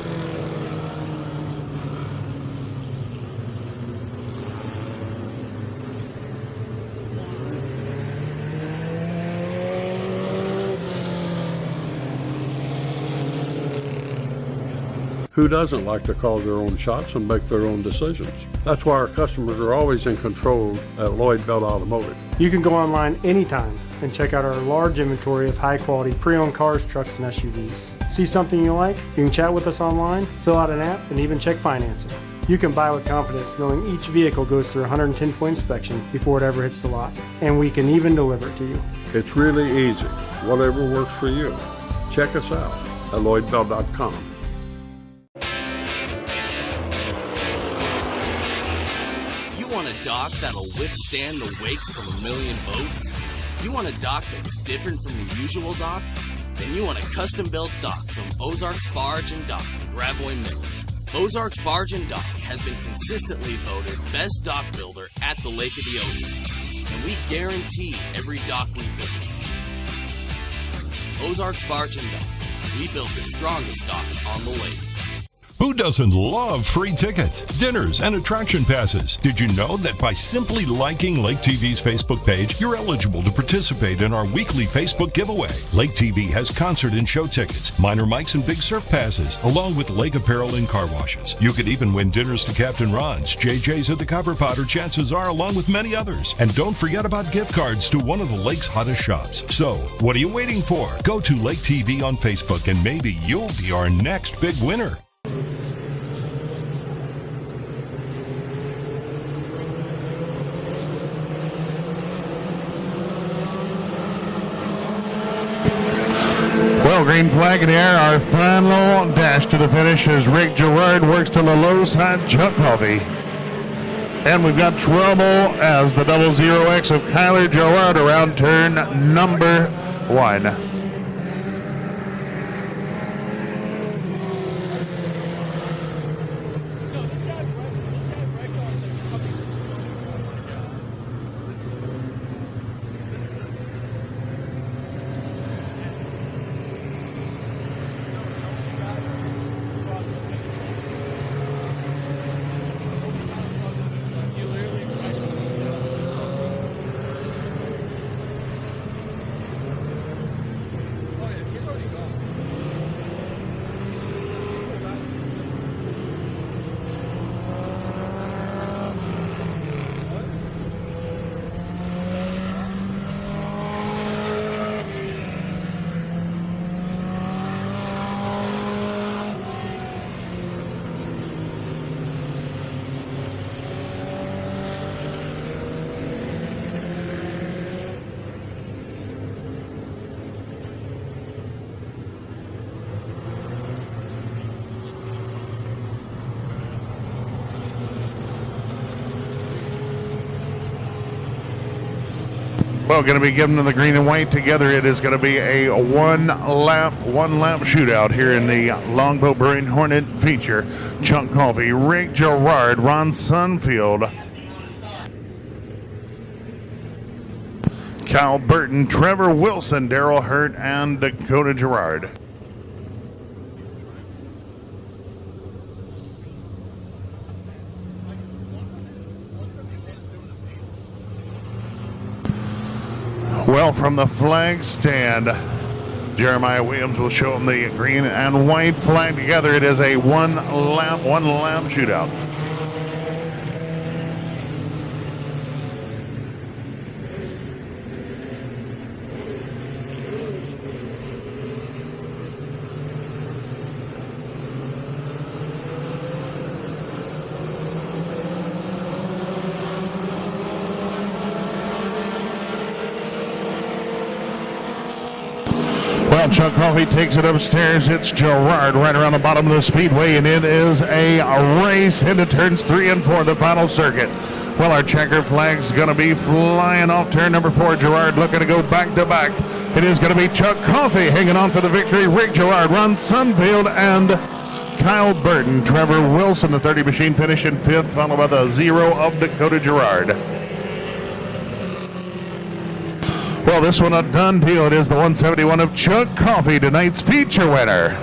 Who doesn't like to call their own shots and make their own decisions? That's why our customers are always in control at Lloyd Belt Automotive.
You can go online anytime and check out our large inventory of high-quality pre-owned cars, trucks, and SUVs. See something you like? You can chat with us online, fill out an app, and even check financing. You can buy with confidence knowing each vehicle goes through a 110-point inspection before it ever hits the lot, and we can even deliver it to you.
It's really easy. Whatever works for you. Check us out at LloydBell.com.
Want a dock that'll withstand the wakes from a million boats? You want a dock that's different from the usual dock? Then you want a custom-built dock from Ozark's Barge and Dock in Gravois Mills. Ozark's Barge and Dock has been consistently voted best dock builder at the Lake of the Ozarks, and we guarantee every dock we build. Ozark's Barge and Dock. We build the strongest docks on the lake.
Who doesn't love free tickets, dinners, and attraction passes? Did you know that by simply liking Lake TV's Facebook page, you're eligible to participate in our weekly Facebook giveaway? Lake TV has concert and show tickets, minor mics and big surf passes, along with lake apparel and car washes. You could even win dinners to Captain Ron's, JJ's at the Copper Pot, or chances are, along with many others. And don't forget about gift cards to one of the lake's hottest shops. So, what are you waiting for? Go to Lake TV on Facebook and maybe you'll be our next big winner.
Well, green flag in the air. Our final dash to the finish as Rick Gerard works to the low side. Chuck Coffey. And we've got trouble as the 00X of Kyler Gerard around turn number 1. Well, going to be given to the green and white together. It is going to be a one lap shootout here in the Longbow Brewing Hornet feature. Chuck Coffey, Rick Gerard, Ron Sunfield, Kyle Burton, Trevor Wilson, Daryl Hurt, and Dakota Gerard. Well, from the flag stand, Jeremiah Williams will show them the green and white flag together. It is a one lap shootout. Well, Chuck Coffey takes it upstairs. It's Gerard right around the bottom of the speedway, and it is a race into turns 3 and 4, the final circuit. Well, our checker flag's going to be flying off turn number 4. Gerard looking to go back to back. It is going to be Chuck Coffey hanging on for the victory. Rick Gerard, Ron Sunfield, and Kyle Burton. Trevor Wilson, the 30 machine, finishing 5th, followed by the 0 of Dakota Gerard. Well, this one a done deal. It is the 171 of Chuck Coffey, tonight's feature winner.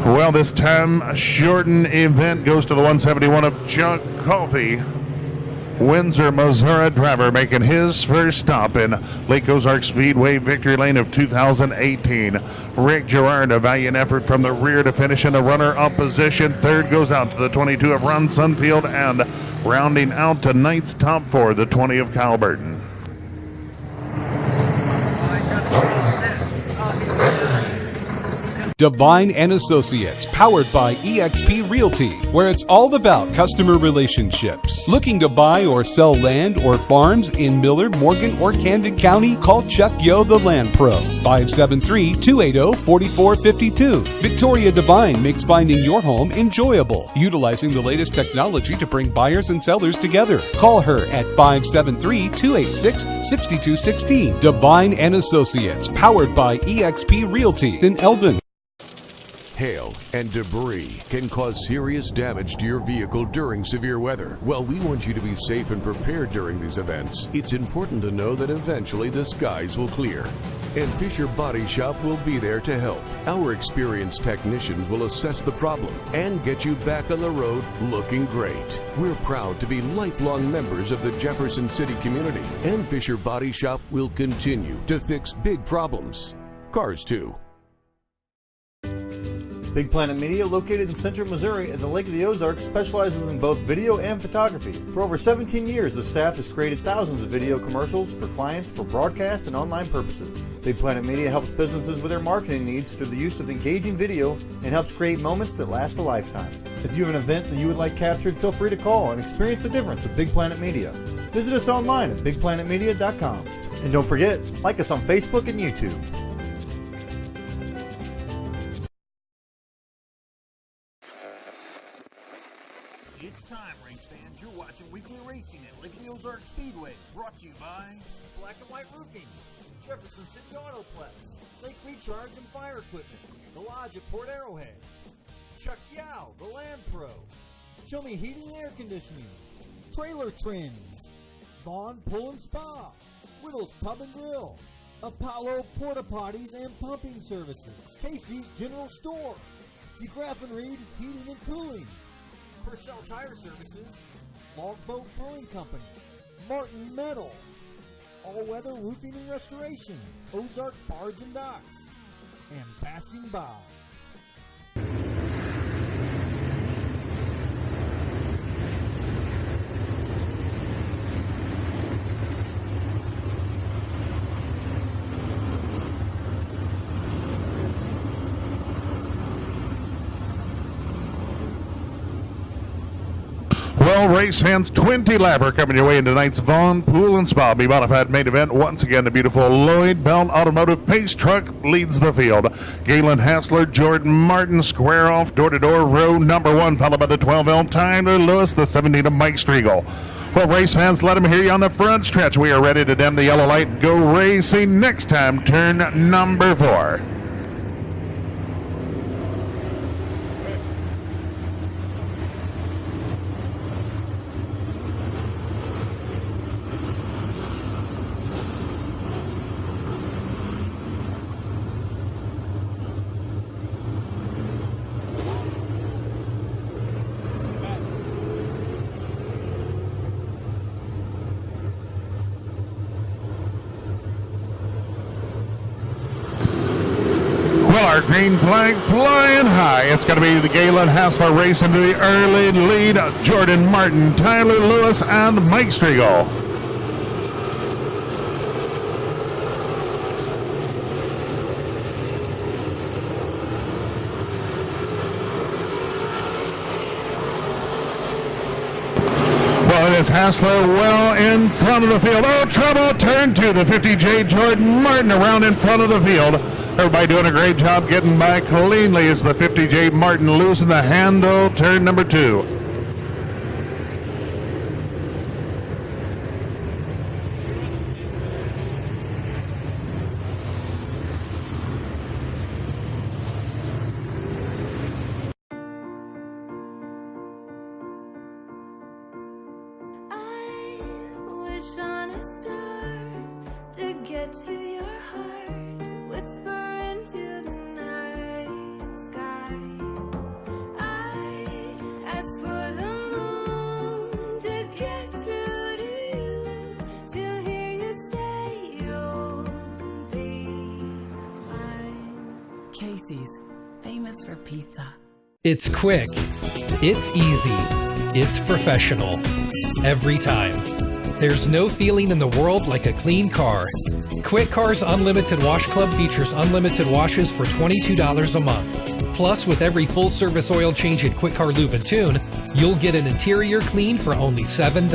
Well, this time a shortened event goes to the 171 of Chuck Coffey. Windsor, Missouri driver making his first stop in Lake Ozark Speedway Victory Lane of 2018. Rick Gerard, a valiant effort from the rear to finish in the runner-up position. Third goes out to the 22 of Ron Sunfield, and rounding out tonight's top 4, the 20 of Kyle Burton.
Divine and Associates, powered by eXp Realty, where it's all about customer relationships. Looking to buy or sell land or farms in Millard, Morgan, or Camden County? Call Chuck Yo, the Land Pro, 573-280-4452. Victoria Divine makes finding your home enjoyable, utilizing the latest technology to bring buyers and sellers together. Call her at 573-286-6216. Divine and Associates, powered by eXp Realty in Eldon.
Hail and debris can cause serious damage to your vehicle during severe weather. While we want you to be safe and prepared during these events, it's important to know that eventually the skies will clear. And Fisher Body Shop will be there to help. Our experienced technicians will assess the problem and get you back on the road looking great. We're proud to be lifelong members of the Jefferson City community, and Fisher Body Shop will continue to fix big problems. Cars too.
Big Planet Media, located in central Missouri at the Lake of the Ozarks, specializes in both video and photography. For over 17 years, the staff has created thousands of video commercials for clients for broadcast and online purposes. Big Planet Media helps businesses with their marketing needs through the use of engaging video and helps create moments that last a lifetime. If you have an event that you would like captured, feel free to call and experience the difference with Big Planet Media. Visit us online at bigplanetmedia.com. And don't forget, like us on Facebook and YouTube.
It's time, race fans. You're watching weekly racing at Lake of the Ozark Speedway, brought to you by
Black and White Roofing, Jefferson City Autoplex, Lake Recharge and Fire Equipment, The Lodge at Port Arrowhead, Chuck Yao, the Land Pro, Show Me Heating and Air Conditioning, Trailer Trims, Vaughn Pool and Spa, Whittles Pub and Grill, Apollo Porta Potties and Pumping Services, Casey's General Store, DeGraff and Reed Heating and Cooling, Purcell Tire Services, Logboat Brewing Company, Martin Metal, All Weather Roofing and Restoration, Ozark Barge and Docks, and passing by.
Well, race fans, 20 lapper coming your way in tonight's Vaughn Pool and Spa Be Modified main event. Once again, the beautiful Lloyd Bell Automotive Pace Truck leads the field. Galen Hassler, Jordan Martin square off door-to-door row number 1, followed by the 12L Tyler Lewis, the 17 of Mike Striegel. Well, race fans, let them hear you on the front stretch. We are ready to dim the yellow light. Go racing next time, turn number 4. Our green flag flying high. It's going to be the Galen Hassler race into the early lead. Jordan Martin, Tyler Lewis, and Mike Striegel. Well, it is Hassler well in front of the field. Oh, trouble. Turn 2. The 50J Jordan Martin around in front of the field. Everybody doing a great job getting by cleanly as the 50J Martin losing the handle, turn number 2.
Wish on a star to get to your heart. Whisper into the night sky. I ask for the moon to get through to you, to hear you say you'll be mine.
Casey's, famous for pizza.
It's quick, it's easy, it's professional. Every time. There's no feeling in the world like a clean car. Quick Car's Unlimited Wash Club features unlimited washes for $22 a month. Plus, with every full-service oil change at Quick Car Lube and Tune, you'll get an interior clean for only $7.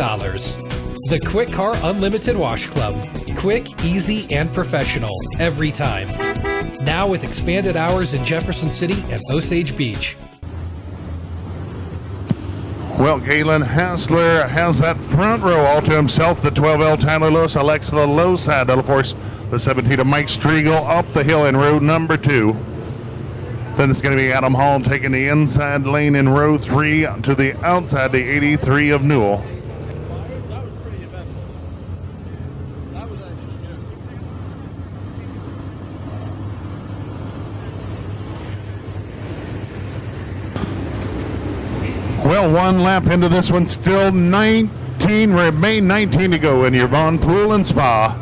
The Quick Car Unlimited Wash Club. Quick, easy, and professional. Every time. Now with expanded hours in Jefferson City and Osage Beach.
Well, Galen Hassler has that front row all to himself. The 12L Tyler Lewis, Alexa the low side. That'll force the 17 of Mike Striegel up the hill in row number 2. Then it's going to be Adam Hall taking the inside lane in row 3 to the outside, the 83 of Newell. Well, one lap into this one, still 19 to go in your Vaughn Pool and Spa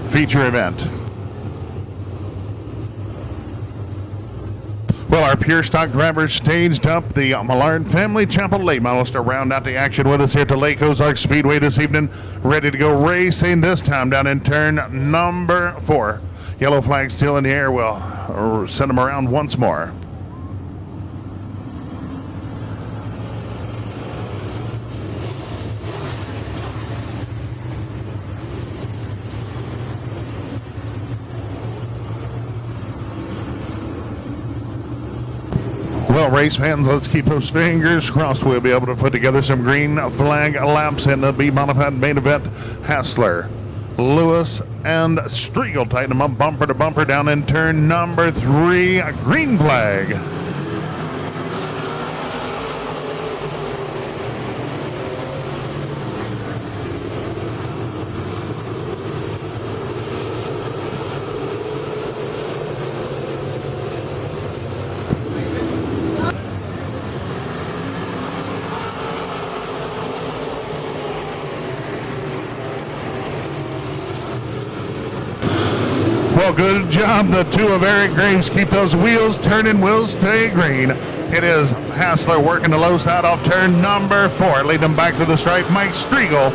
feature event. Well, our pure stock drivers staged up the Millard Family Chapel late models to round out the action with us here to Lake Ozark Speedway this evening. Ready to go racing this time down in turn number 4. Yellow flag still in the air. We'll send them around once more. Well, race fans, let's keep those fingers crossed. We'll be able to put together some green flag laps in the B-modified main event. Hassler, Lewis, and Striegel tighten them up bumper to bumper down in turn number 3. Green flag. Well, good job. The two of Eric Graves keep those wheels turning. Will stay green. It is Hassler working the low side off turn number 4. Lead them back to the stripe. Mike Striegel,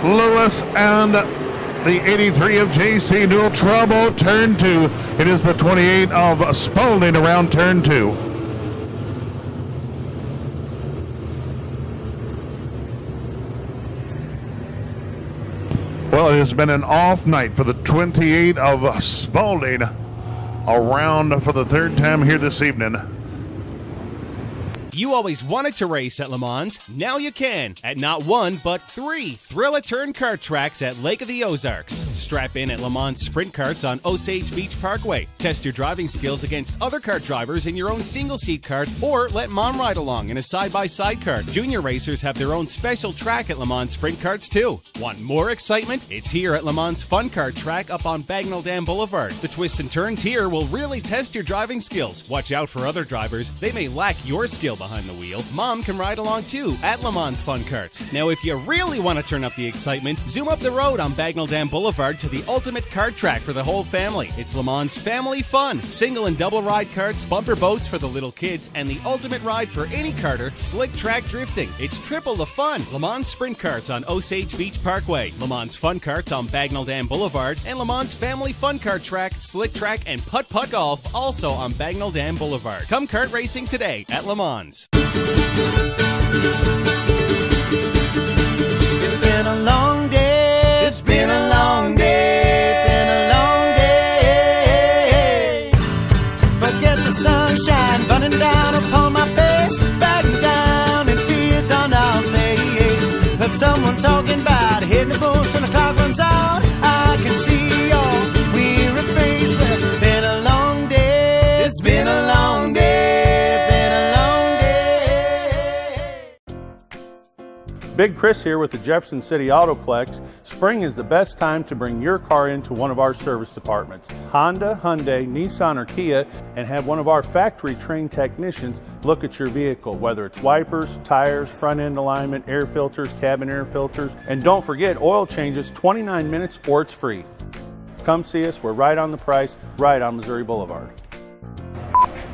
Lewis, and the 83 of JC Newell. Trouble, turn 2. It is the 28 of Spalding around turn 2. Well, it has been an off night for the 28 of Spalding, around for the third time here this evening.
You always wanted to race at Le Mans. Now you can at not 1 but 3 thrill-a-turn kart tracks at Lake of the Ozarks. Strap in at Le Mans sprint karts on Osage Beach Parkway. Test your driving skills against other kart drivers in your own single-seat kart, or let Mom ride along in a side-by-side kart. Junior racers have their own special track at Le Mans sprint karts too. Want more excitement? It's here at Le Mans Fun Kart Track up on Bagnell Dam Boulevard. The twists and turns here will really test your driving skills. Watch out for other drivers. They may lack your skill behind the wheel. Mom can ride along too at Le Mans Fun Karts. Now, if you really want to turn up the excitement, zoom up the road on Bagnell Dam Boulevard to the ultimate kart track for the whole family. It's Le Mans Family Fun. Single and double ride karts, bumper boats for the little kids, and the ultimate ride for any karter, slick track drifting. It's triple the fun. Le Mans Sprint Karts on Osage Beach Parkway, Le Mans Fun Karts on Bagnell Dam Boulevard, and Le Mans Family Fun Kart Track, Slick Track, and Putt Putt Golf also on Bagnell Dam Boulevard. Come kart racing today at Le Mans.
It's been a long day. It's been a long day. Been a long day. Forget the sunshine burning down upon my face. Bagging down in fields on our place. Heard someone talking about hitting the boots and the clock runs out. I can see your weary face. Well, it's been a long day. It's been a long day.
Big Chris here with the Jefferson City Autoplex. Spring is the best time to bring your car into one of our service departments, Honda, Hyundai, Nissan, or Kia, and have one of our factory-trained technicians look at your vehicle, whether it's wipers, tires, front-end alignment, air filters, cabin air filters, and don't forget oil changes 29 minutes or it's free. Come see us. We're right on the price, right on Missouri Boulevard.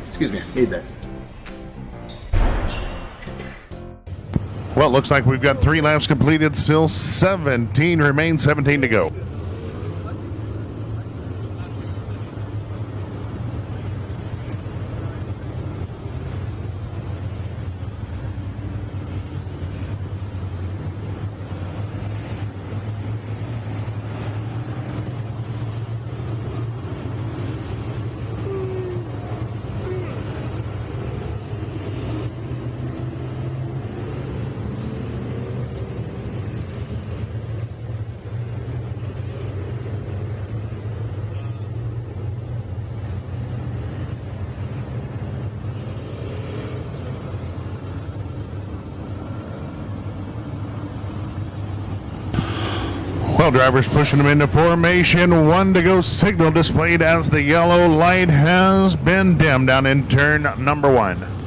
Excuse me, I need that.
Well, it looks like we've got 3 laps completed. Still 17 remain, 17 to go. Well, drivers pushing them into formation. 1 to go. Signal displayed as the yellow light has been dimmed down in turn number 1.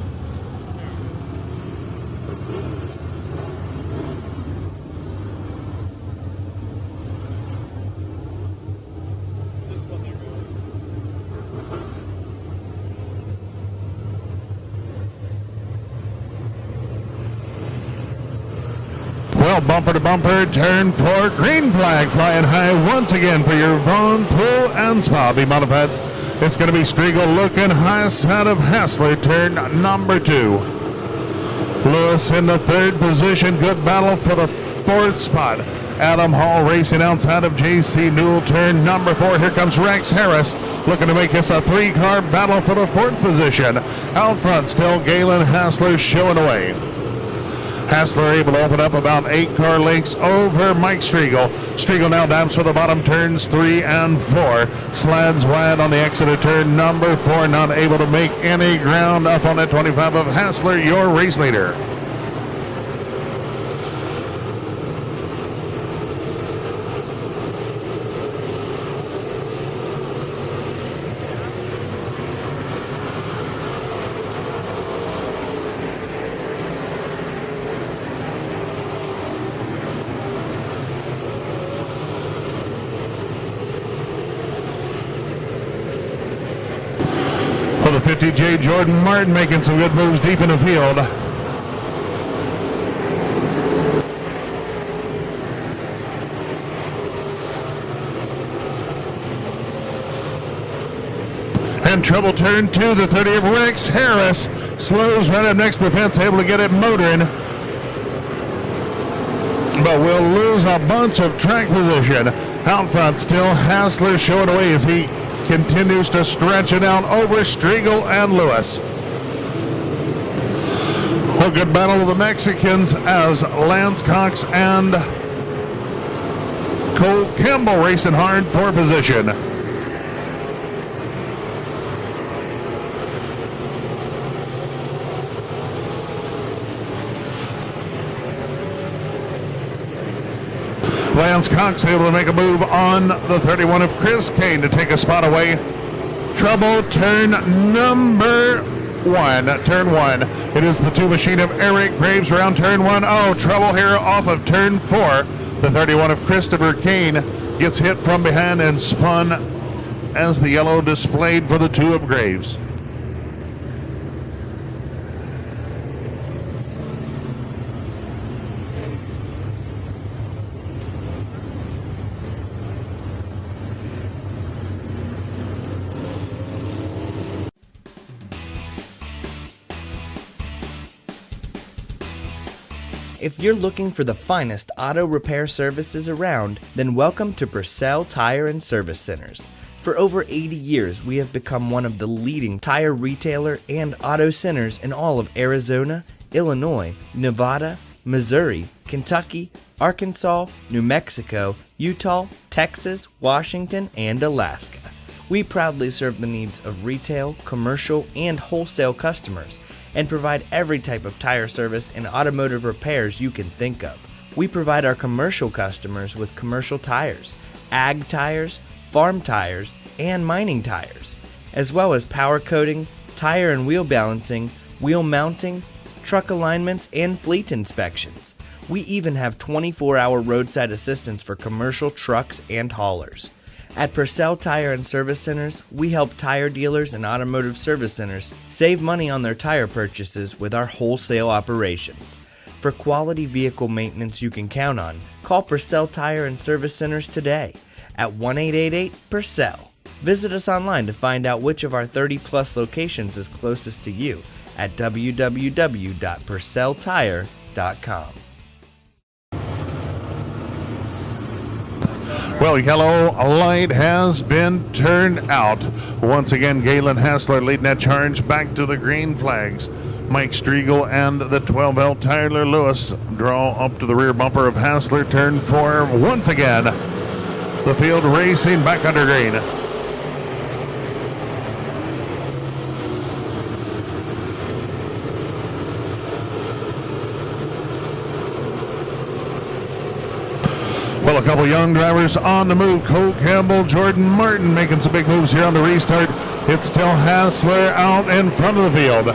Well, bumper to bumper, turn 4, green flag flying high once again for your Vaughn Pool and Spa B-Modifieds. It's going to be Striegel looking high side of Hassler, turn number 2. Lewis in the 3rd position, good battle for the 4th spot. Adam Hall racing outside of J.C. Newell, turn number 4. Here comes Rex Harris looking to make this a 3-car battle for the 4th position. Out front still Galen Hassler showing away. Hassler able to open up about 8-car lengths over Mike Striegel. Striegel now dives for the bottom turns 3 and 4. Slides wide on the exit of turn number 4. Not able to make any ground up on that 25 of Hassler, your race leader. For the 50J, Jordan Martin making some good moves deep in the field. And trouble turn 2, the 30 of Rex Harris. Slows right up next to the fence, able to get it motoring. But will lose a bunch of track position. Out front still Hassler showing away as he continues to stretch it out over Striegel and Lewis. A good battle of the Mexicans as Lance Cox and Cole Campbell racing hard for position. Lance Cox able to make a move on the 31 of Chris Kane to take a spot away. Trouble turn number 1. Turn 1. It is the 2 machine of Eric Graves around turn 1. Oh, trouble here off of turn 4. The 31 of Christopher Kane gets hit from behind and spun as the yellow displayed for the 2 of Graves.
If you're looking for the finest auto repair services around, then welcome to Purcell Tire and Service Centers. For over 80 years, we have become one of the leading tire retailer and auto centers in all of Arizona, Illinois, Nevada, Missouri, Kentucky, Arkansas, New Mexico, Utah, Texas, Washington, and Alaska. We proudly serve the needs of retail, commercial, and wholesale customers, and provide every type of tire service and automotive repairs you can think of. We provide our commercial customers with commercial tires, ag tires, farm tires, and mining tires, as well as power coating, tire and wheel balancing, wheel mounting, truck alignments, and fleet inspections. We even have 24-hour roadside assistance for commercial trucks and haulers. At Purcell Tire and Service Centers, we help tire dealers and automotive service centers save money on their tire purchases with our wholesale operations. For quality vehicle maintenance you can count on, call Purcell Tire and Service Centers today at 1-888-PURCELL. Visit us online to find out which of our 30-plus locations is closest to you at www.purcelltire.com.
Well, yellow light has been turned out. Once again, Galen Hassler leading that charge back to the green flags. Mike Striegel and the 12L Tyler Lewis draw up to the rear bumper of Hassler, turn 4. Once again, the field racing back under green. Well, a couple young drivers on the move. Cole Campbell, Jordan Martin making some big moves here on the restart. It's still Hassler out in front of the field.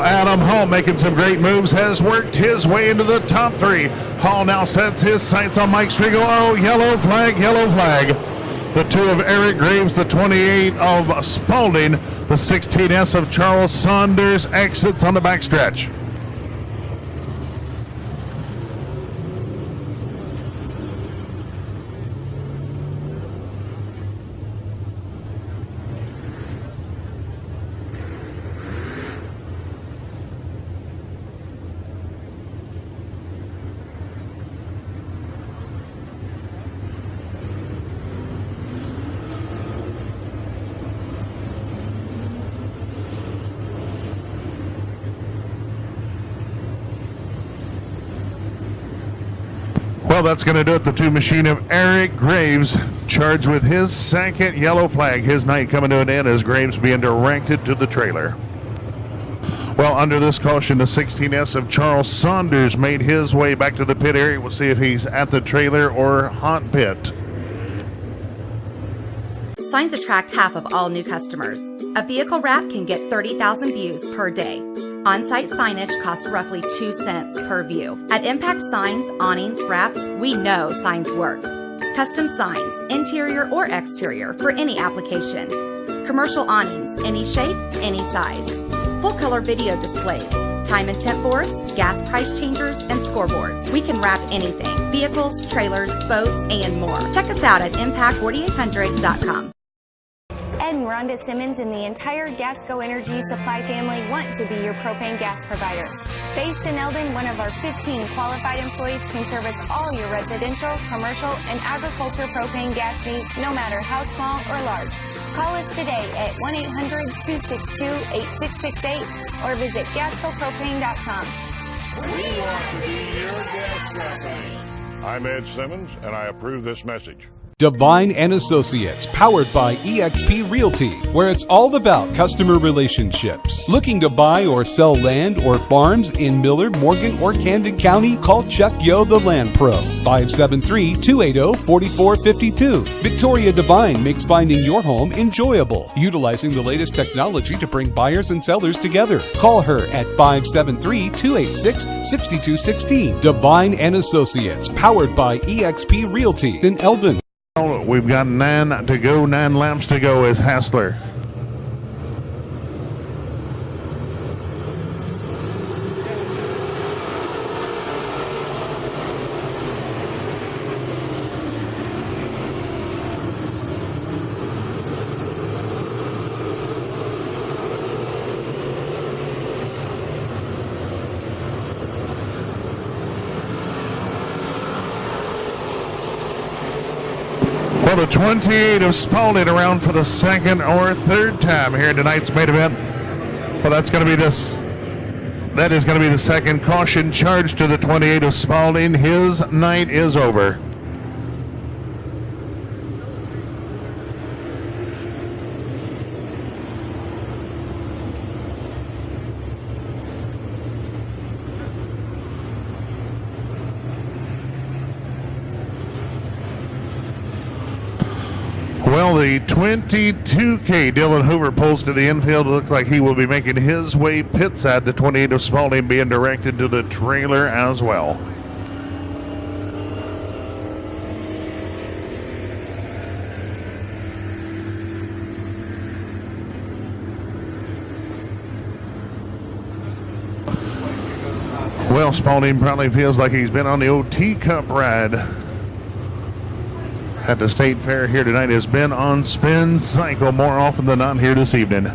Adam Hall making some great moves, has worked his way into the top 3. Hall now sets his sights on Mike Striegel. Oh, yellow flag, yellow flag. The 2 of Eric Graves, the 28 of Spalding, the 16S of Charles Saunders exits on the backstretch. Well, that's going to do it. The 2 machine of Eric Graves charged with his second yellow flag. His night coming to an end as Graves being directed to the trailer. Well, under this caution, the 16S of Charles Saunders made his way back to the pit area. We'll see if he's at the trailer or hot pit.
Signs attract half of all new customers. A vehicle wrap can get 30,000 views per day. On-site signage costs roughly 2 cents per view. At Impact Signs, Awnings, Wraps, we know signs work. Custom signs, interior or exterior, for any application. Commercial awnings, any shape, any size. Full-color video displays, time and temp boards, gas price changers, and scoreboards. We can wrap anything, vehicles, trailers, boats, and more. Check us out at impact4800.com.
Ed and Rhonda Simmons and the entire Gasco Energy Supply family want to be your propane gas provider. Based in Eldon, one of our 15 qualified employees can service all your residential, commercial, and agriculture propane gas needs, no matter how small or large. Call us today at 1-800-262-8668 or visit gascopropane.com.
We want to be your gas company. I'm Ed Simmons, and I approve this message.
Divine and Associates, powered by eXp Realty, where it's all about customer relationships. Looking to buy or sell land or farms in Millard, Morgan, or Camden County? Call Chuck Yo, the Land Pro, 573-280-4452. Victoria Divine makes finding your home enjoyable, utilizing the latest technology to bring buyers and sellers together. Call her at 573-286-6216. Divine and Associates, powered by eXp Realty in Eldon.
We've got 9 to go, 9 laps to go as Hassler. Well, the 28 of Spalding around for the second or third time here in tonight's main event. Well, that is going to be the second caution charge to the 28 of Spalding. His night is over. Well, the 22K Dylan Hoover pulls to the infield. It looks like he will be making his way pit side. The 28 of Spalding being directed to the trailer as well. Well, Spalding probably feels like he's been on the old teacup ride at the State Fair here tonight. Has been on spin cycle more often than not here this evening.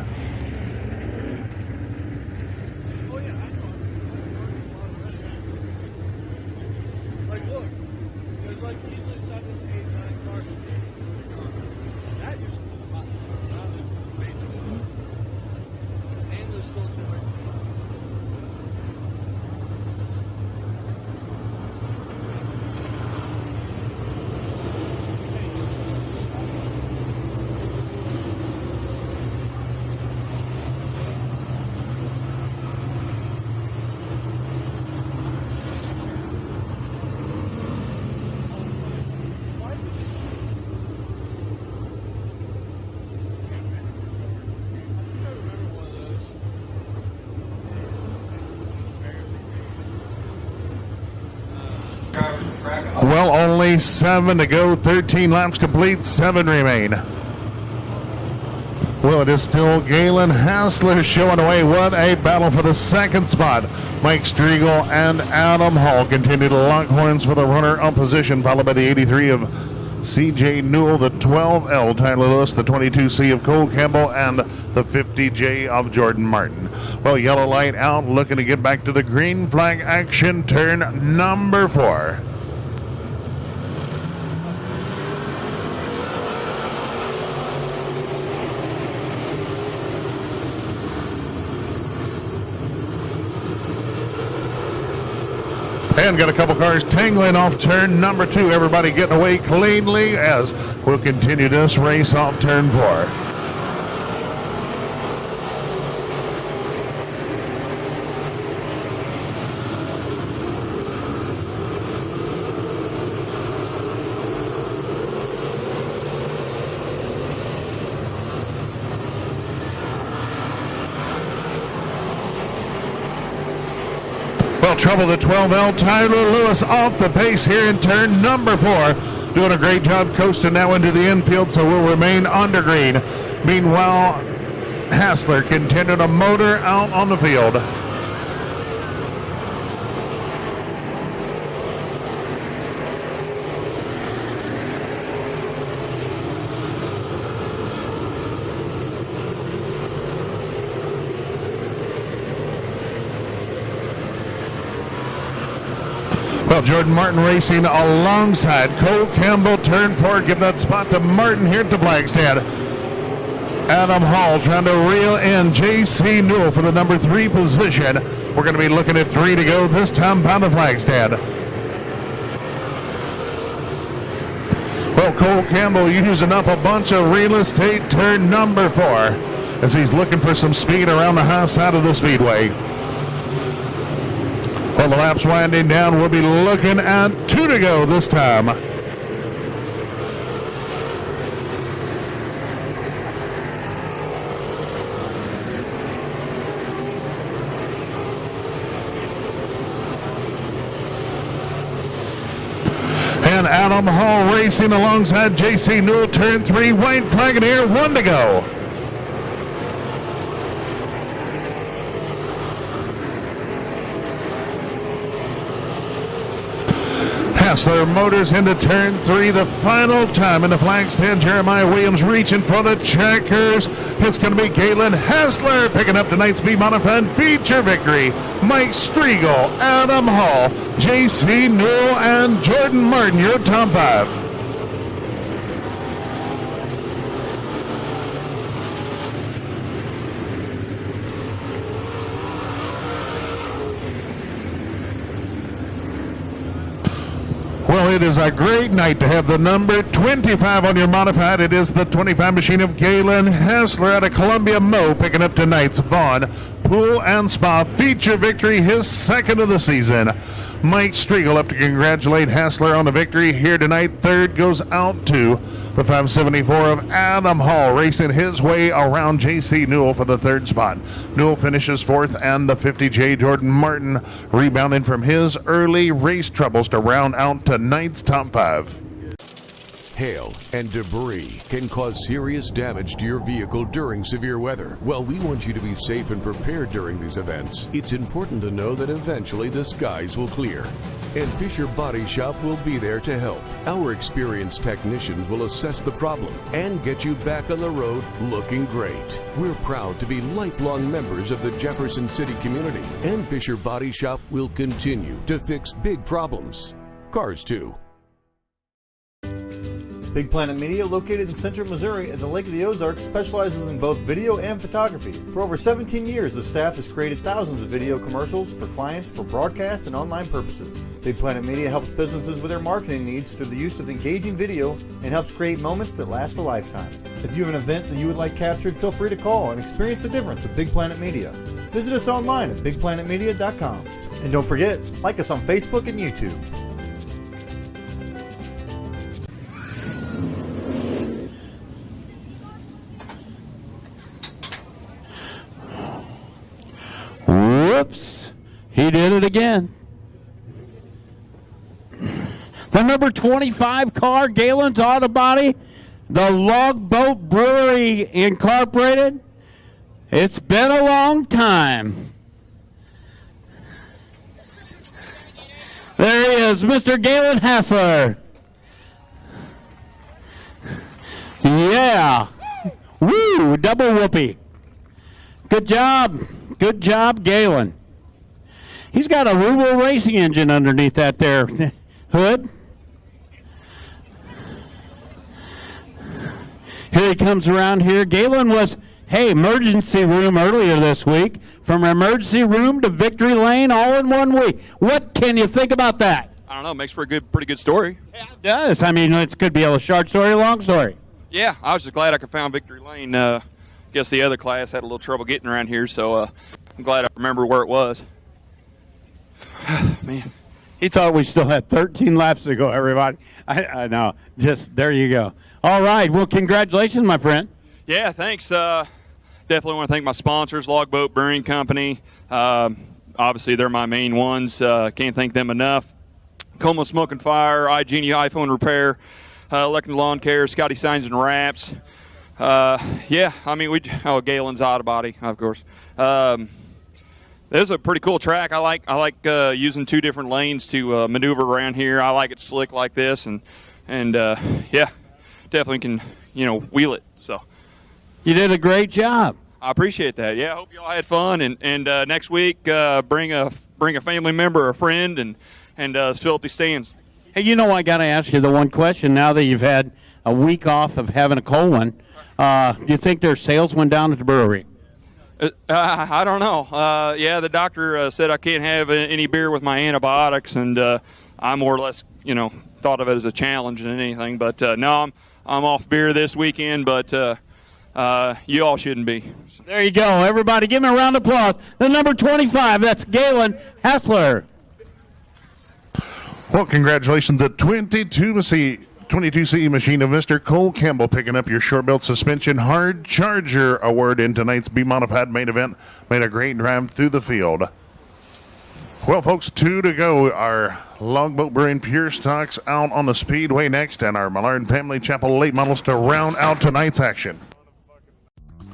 Well, only 7 to go, 13 laps complete, 7 remain. Well, it is still Galen Hassler showing away. What a battle for the second spot. Mike Striegel and Adam Hall continue to lock horns for the runner-up position, followed by the 83 of C.J. Newell, the 12L Tyler Lewis, the 22C of Cole Campbell, and the 50J of Jordan Martin. Well, yellow light out, looking to get back to the green flag action, turn number 4. And got a couple cars tangling off turn number 2. Everybody getting away cleanly as we'll continue this race off turn 4. Well, trouble the 12L Tyler Lewis off the pace here in turn number 4. Doing a great job coasting now into the infield, so will remain under green. Meanwhile, Hassler continued to motor out on the field. Well, Jordan Martin racing alongside Cole Campbell, turn 4. Give that spot to Martin here at the Flagstaff. Adam Hall trying to reel in J.C. Newell for the number 3 position. We're going to be looking at 3 to go this time by the Flagstaff. Well, Cole Campbell using up a bunch of real estate, turn number 4, as he's looking for some speed around the high side of the speedway. Well, the lap's winding down. We'll be looking at 2 to go this time. And Adam Hall racing alongside J.C. Newell, turn 3, white flag in here, 1 to go. Hassler motors into turn 3 the final time in the flag stand. Jeremiah Williams reaching for the checkers. It's going to be Galen Hassler picking up tonight's Speed Modified feature victory. Mike Striegel, Adam Hall, J.C. Newell, and Jordan Martin, your top 5. Well, it is a great night to have the number 25 on your modified. It is the 25 machine of Galen Hassler out of Columbia Mo picking up tonight's Vaughn Pool and Spa feature victory, his 2nd of the season. Mike Striegel up to congratulate Hassler on the victory here tonight. 3rd goes out to the 574 of Adam Hall, racing his way around J.C. Newell for the 3rd spot. Newell finishes 4th, and the 50J Jordan Martin rebounding from his early race troubles to round out tonight's top 5.
Hail and debris can cause serious damage to your vehicle during severe weather. Well, we want you to be safe and prepared during these events. It's important to know that eventually the skies will clear, and Fisher Body Shop will be there to help. Our experienced technicians will assess the problem and get you back on the road looking great. We're proud to be lifelong members of the Jefferson City community, and Fisher Body Shop will continue to fix big problems. Cars too.
Big Planet Media, located in central Missouri at the Lake of the Ozarks, specializes in both video and photography. For over 17 years, the staff has created thousands of video commercials for clients for broadcast and online purposes. Big Planet Media helps businesses with their marketing needs through the use of engaging video and helps create moments that last a lifetime. If you have an event that you would like captured, feel free to call and experience the difference of Big Planet Media. Visit us online at bigplanetmedia.com. And don't forget, like us on Facebook and YouTube.
Whoops, he did it again. The number 25 car, Galen's Auto Body, the Logboat Brewery Incorporated. It's been a long time. There he is, Mr. Galen Hassler. Yeah. Woo, double whoopee. Good job. Good job, Galen. He's got a Ruble racing engine underneath that there hood. Here he comes around here. Galen was, emergency room earlier this week. From emergency room to victory lane all in 1 week. What can you think about that?
I don't know. It makes for a pretty good story.
Yeah, it does. I mean, it could be a short story, a long story.
Yeah, I was just glad I could find victory lane. Guess the other class had a little trouble getting around here, so I'm glad I remember where it was. Man.
He thought we still had 13 laps to go, everybody. I know. Just, there you go. All right. Well, congratulations, my friend.
Yeah, thanks. Definitely want to thank my sponsors, Logboat Brewing Company. Obviously, they're my main ones. Can't thank them enough. Como Smoke and Fire, iGenie iPhone Repair, Electric Lawn Care, Scotty Signs and Wraps. Galen's Auto Body, of course. This is a pretty cool track. I like using 2 different lanes to maneuver around here. I like it slick like this, and definitely can wheel it. So
you did a great job.
I appreciate that. Yeah, I hope you all had fun. And next week, bring a family member, or a friend, and fill up these stands.
Hey, I got to ask you the one question. Now that you've had a week off of having a cold one, do you think their sales went down at the brewery?
I don't know. The doctor said I can't have any beer with my antibiotics, and I more or less, thought of it as a challenge than anything. But no, I'm off beer this weekend, but you all shouldn't be.
There you go. Everybody, give him a round of applause. The number 25, that's Galen Hassler.
Well, congratulations. The 22CE machine of Mr. Cole Campbell picking up your short belt suspension hard charger award in tonight's B-Modified main event. Made a great drive through the field. Well, folks, 2 to go. Our Logboat Brewing Pure Stocks out on the Speedway next, and our Millard Family Chapel late models to round out tonight's action.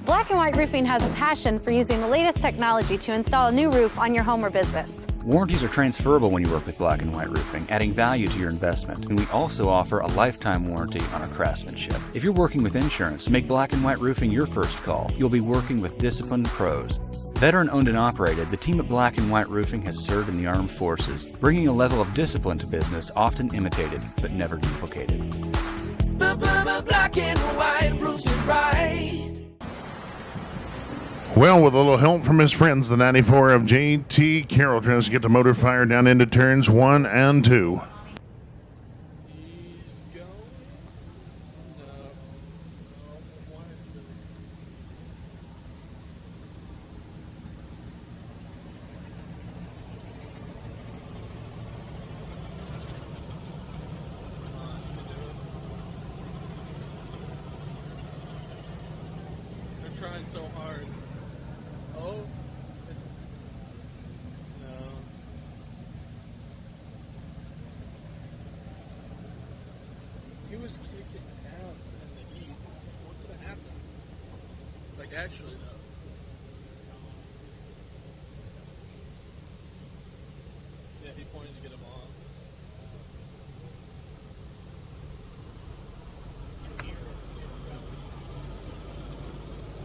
Black and White Roofing has a passion for using the latest technology to install a new roof on your home or business.
Warranties are transferable when you work with Black and White Roofing, adding value to your investment. And we also offer a lifetime warranty on our craftsmanship. If you're working with insurance, make Black and White Roofing your first call. You'll be working with disciplined pros. Veteran owned and operated, the team at Black and White Roofing has served in the armed forces, bringing a level of discipline to business often imitated but never duplicated.
Black and White Roofs it right.
Well, with a little help from his friends, the 94 of J.T. Carroll tries to get the motor fired down into turns 1 and 2.
They're trying so hard. Oh. No. He was kicking ass in the heat. What could have happened? Like, actually, though. Yeah, he pointed to get him off.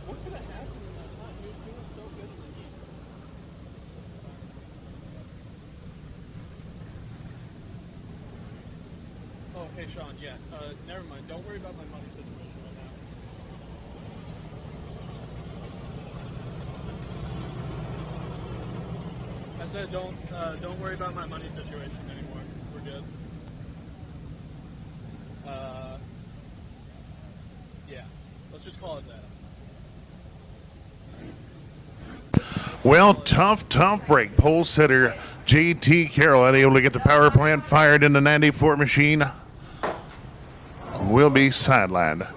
What could have happened in that time? He was doing so good in the heat. Oh, hey, Sean, yeah. Never mind. Don't worry about my money situation right now. I said don't worry about my money situation anymore. We're good. Yeah. Let's just call it that.
Well, tough break. Pole sitter J.T. Carroll unable to get the power plant fired in the 94 machine. Will be sidelined.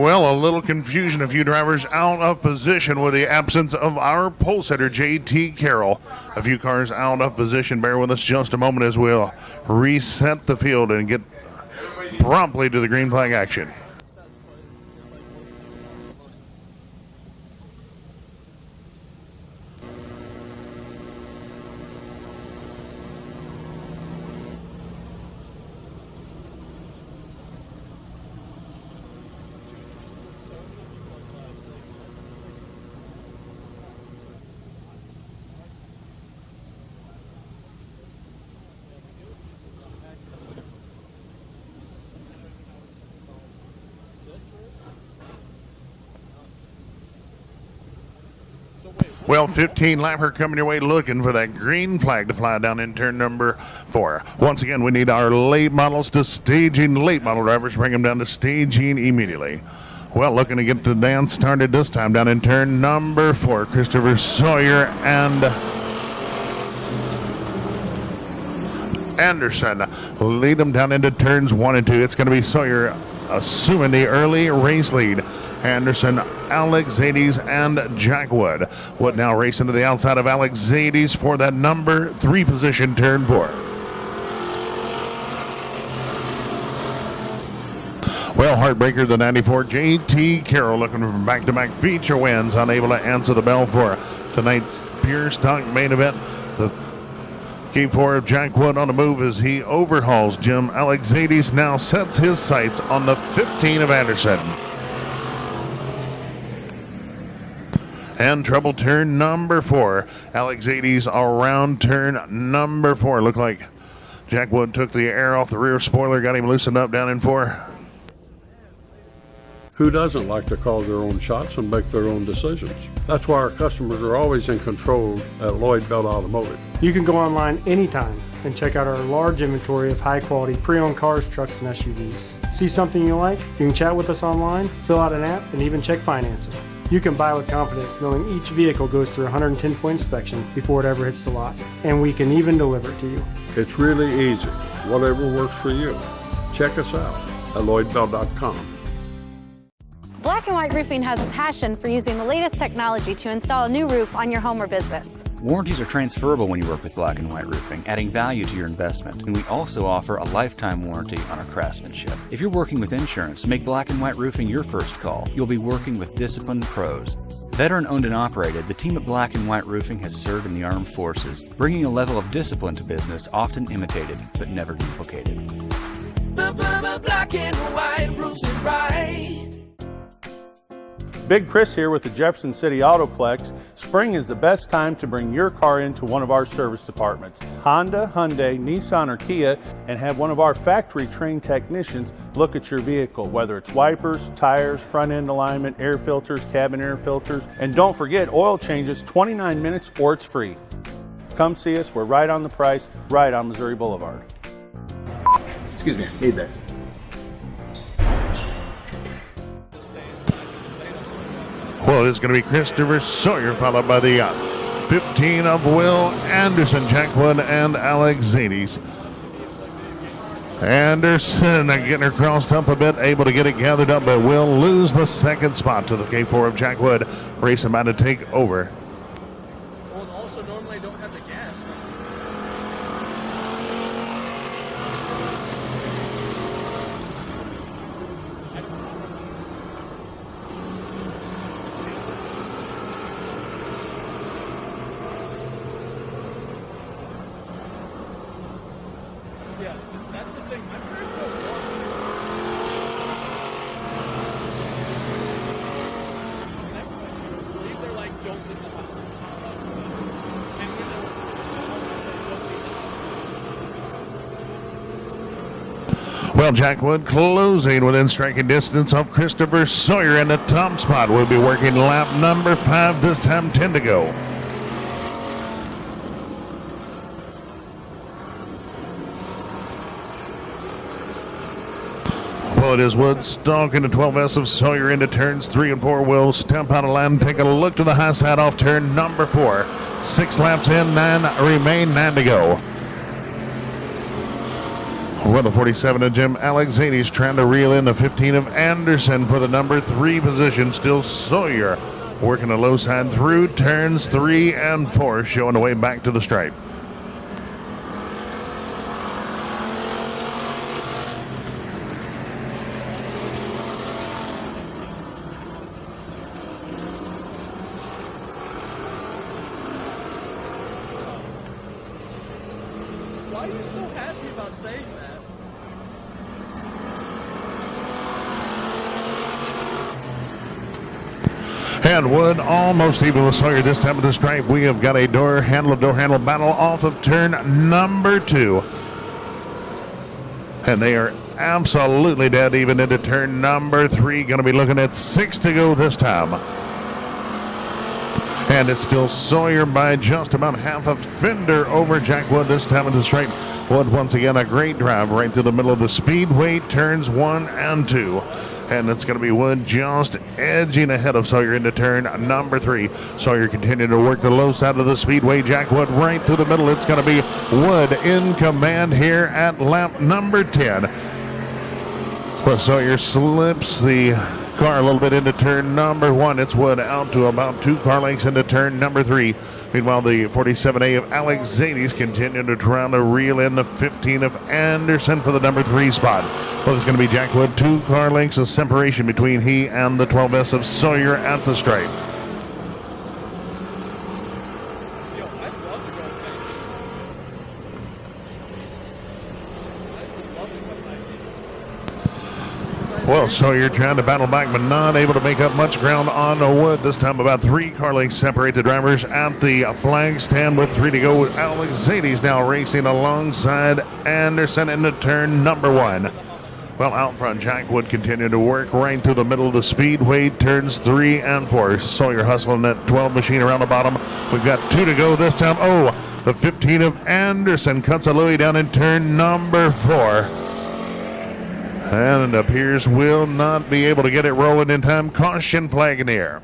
Well, a little confusion. A few drivers out of position with the absence of our pole setter, J.T. Carroll. A few cars out of position. Bear with us just a moment as we'll reset the field and get promptly to the green flag action. Well, 15 lapper coming your way looking for that green flag to fly down in turn number 4. Once again, we need our late models to staging. Late model drivers, bring them down to staging immediately. Well, looking to get the dance started this time down in turn number 4. Christopher Sawyer and Anderson lead them down into turns 1 and 2. It's going to be Sawyer assuming the early race lead. Anderson, Alex Zades, and Jack Wood. Wood now racing to the outside of Alex Zades for that number 3 position, turn 4. Well, heartbreaker, the 94, J.T. Carroll looking for back-to-back feature wins, unable to answer the bell for tonight's pure stock main event. The K4 of Jack Wood on the move as he overhauls Jim. Alex Zades now sets his sights on the 15 of Anderson. And trouble turn number 4. Alex Zades around turn number 4. Looked like Jack Wood took the air off the rear spoiler, got him loosened up down in 4.
Who doesn't like to call their own shots and make their own decisions? That's why our customers are always in control at Lloyd Bell Automotive.
You can go online anytime and check out our large inventory of high-quality pre-owned cars, trucks, and SUVs. See something you like? You can chat with us online, fill out an app, and even check financing. You can buy with confidence knowing each vehicle goes through a 110-point inspection before it ever hits the lot, and we can even deliver it to you.
It's really easy. Whatever works for you. Check us out at LloydBell.com.
Black and White Roofing has a passion for using the latest technology to install a new roof on your home or business.
Warranties are transferable when you work with Black and White Roofing, adding value to your investment. And we also offer a lifetime warranty on our craftsmanship. If you're working with insurance, make Black and White Roofing your first call. You'll be working with disciplined pros. Veteran owned and operated, the team at Black and White Roofing has served in the armed forces, bringing a level of discipline to business often imitated but never duplicated.
Black and White roofs it right.
Big Chris here with the Jefferson City Autoplex. Spring is the best time to bring your car into one of our service departments, Honda, Hyundai, Nissan, or Kia, and have one of our factory-trained technicians look at your vehicle, whether it's wipers, tires, front-end alignment, air filters, cabin air filters, and don't forget, oil changes 29 minutes or it's free. Come see us. We're right on the price, right on Missouri Boulevard.
Excuse me, I need that.
Well, it's going to be Christopher Sawyer, followed by the 15 of Will Anderson, Jack Wood, and Alex Zades. Anderson getting her crossed up a bit, able to get it gathered up, but will lose the second spot to the K4 of Jack Wood. Race about to take over.
Well, and also normally I don't have the gas. Yeah, that's the thing. I'm very believe they're like, don't hit the house. And you know,
Well, Jack Wood closing within striking distance of Christopher Sawyer in the top spot. We'll be working lap number 5, this time 10 to go. Well, it is Wood stalking the 12S of Sawyer into turns 3 and 4. Will step out of line, take a look to the high side off turn number 4. 6 laps in, 9 remain, 9 to go. Well, the 47 of Jim Alexani's trying to reel in the 15 of Anderson for the number 3 position. Still Sawyer working the low side through turns 3 and 4, showing the way back to the stripe.
Why are you so happy about saying that?
And Wood almost even with Sawyer this time at the stripe. We have got a door handle battle off of turn number 2. And they are absolutely dead even into turn number 3. Going to be looking at 6 to go this time. And it's still Sawyer by just about half a fender over Jack Wood this time at the stripe. Wood once again a great drive right to the middle of the Speedway, turns 1 and 2. And it's going to be Wood just edging ahead of Sawyer into turn number 3. Sawyer continuing to work the low side of the Speedway. Jack Wood right to the middle. It's going to be Wood in command here at lap number 10. Well, Sawyer slips the car a little bit into turn number 1. It's Wood out to about 2 car lengths into turn number 3. Meanwhile, the 47A of Alexani's continuing to try to reel in the 15 of Anderson for the number 3 spot. Well, it's going to be Jack Wood, 2 car lengths of separation between he and the 12S of Sawyer at the stripe. Well, Sawyer trying to battle back, but not able to make up much ground on Wood. This time about 3 car lengths separate the drivers at the flag stand with 3 to go. Alexani's now racing alongside Anderson into turn number 1. Well, out front, Jack Wood continuing to work right through the middle of the Speedway, turns 3 and 4. Sawyer hustling that 12 machine around the bottom. We've got 2 to go this time. Oh, the 15 of Anderson cuts a Louis down in turn number 4. And it appears will not be able to get it rolling in time. Caution flag in the air.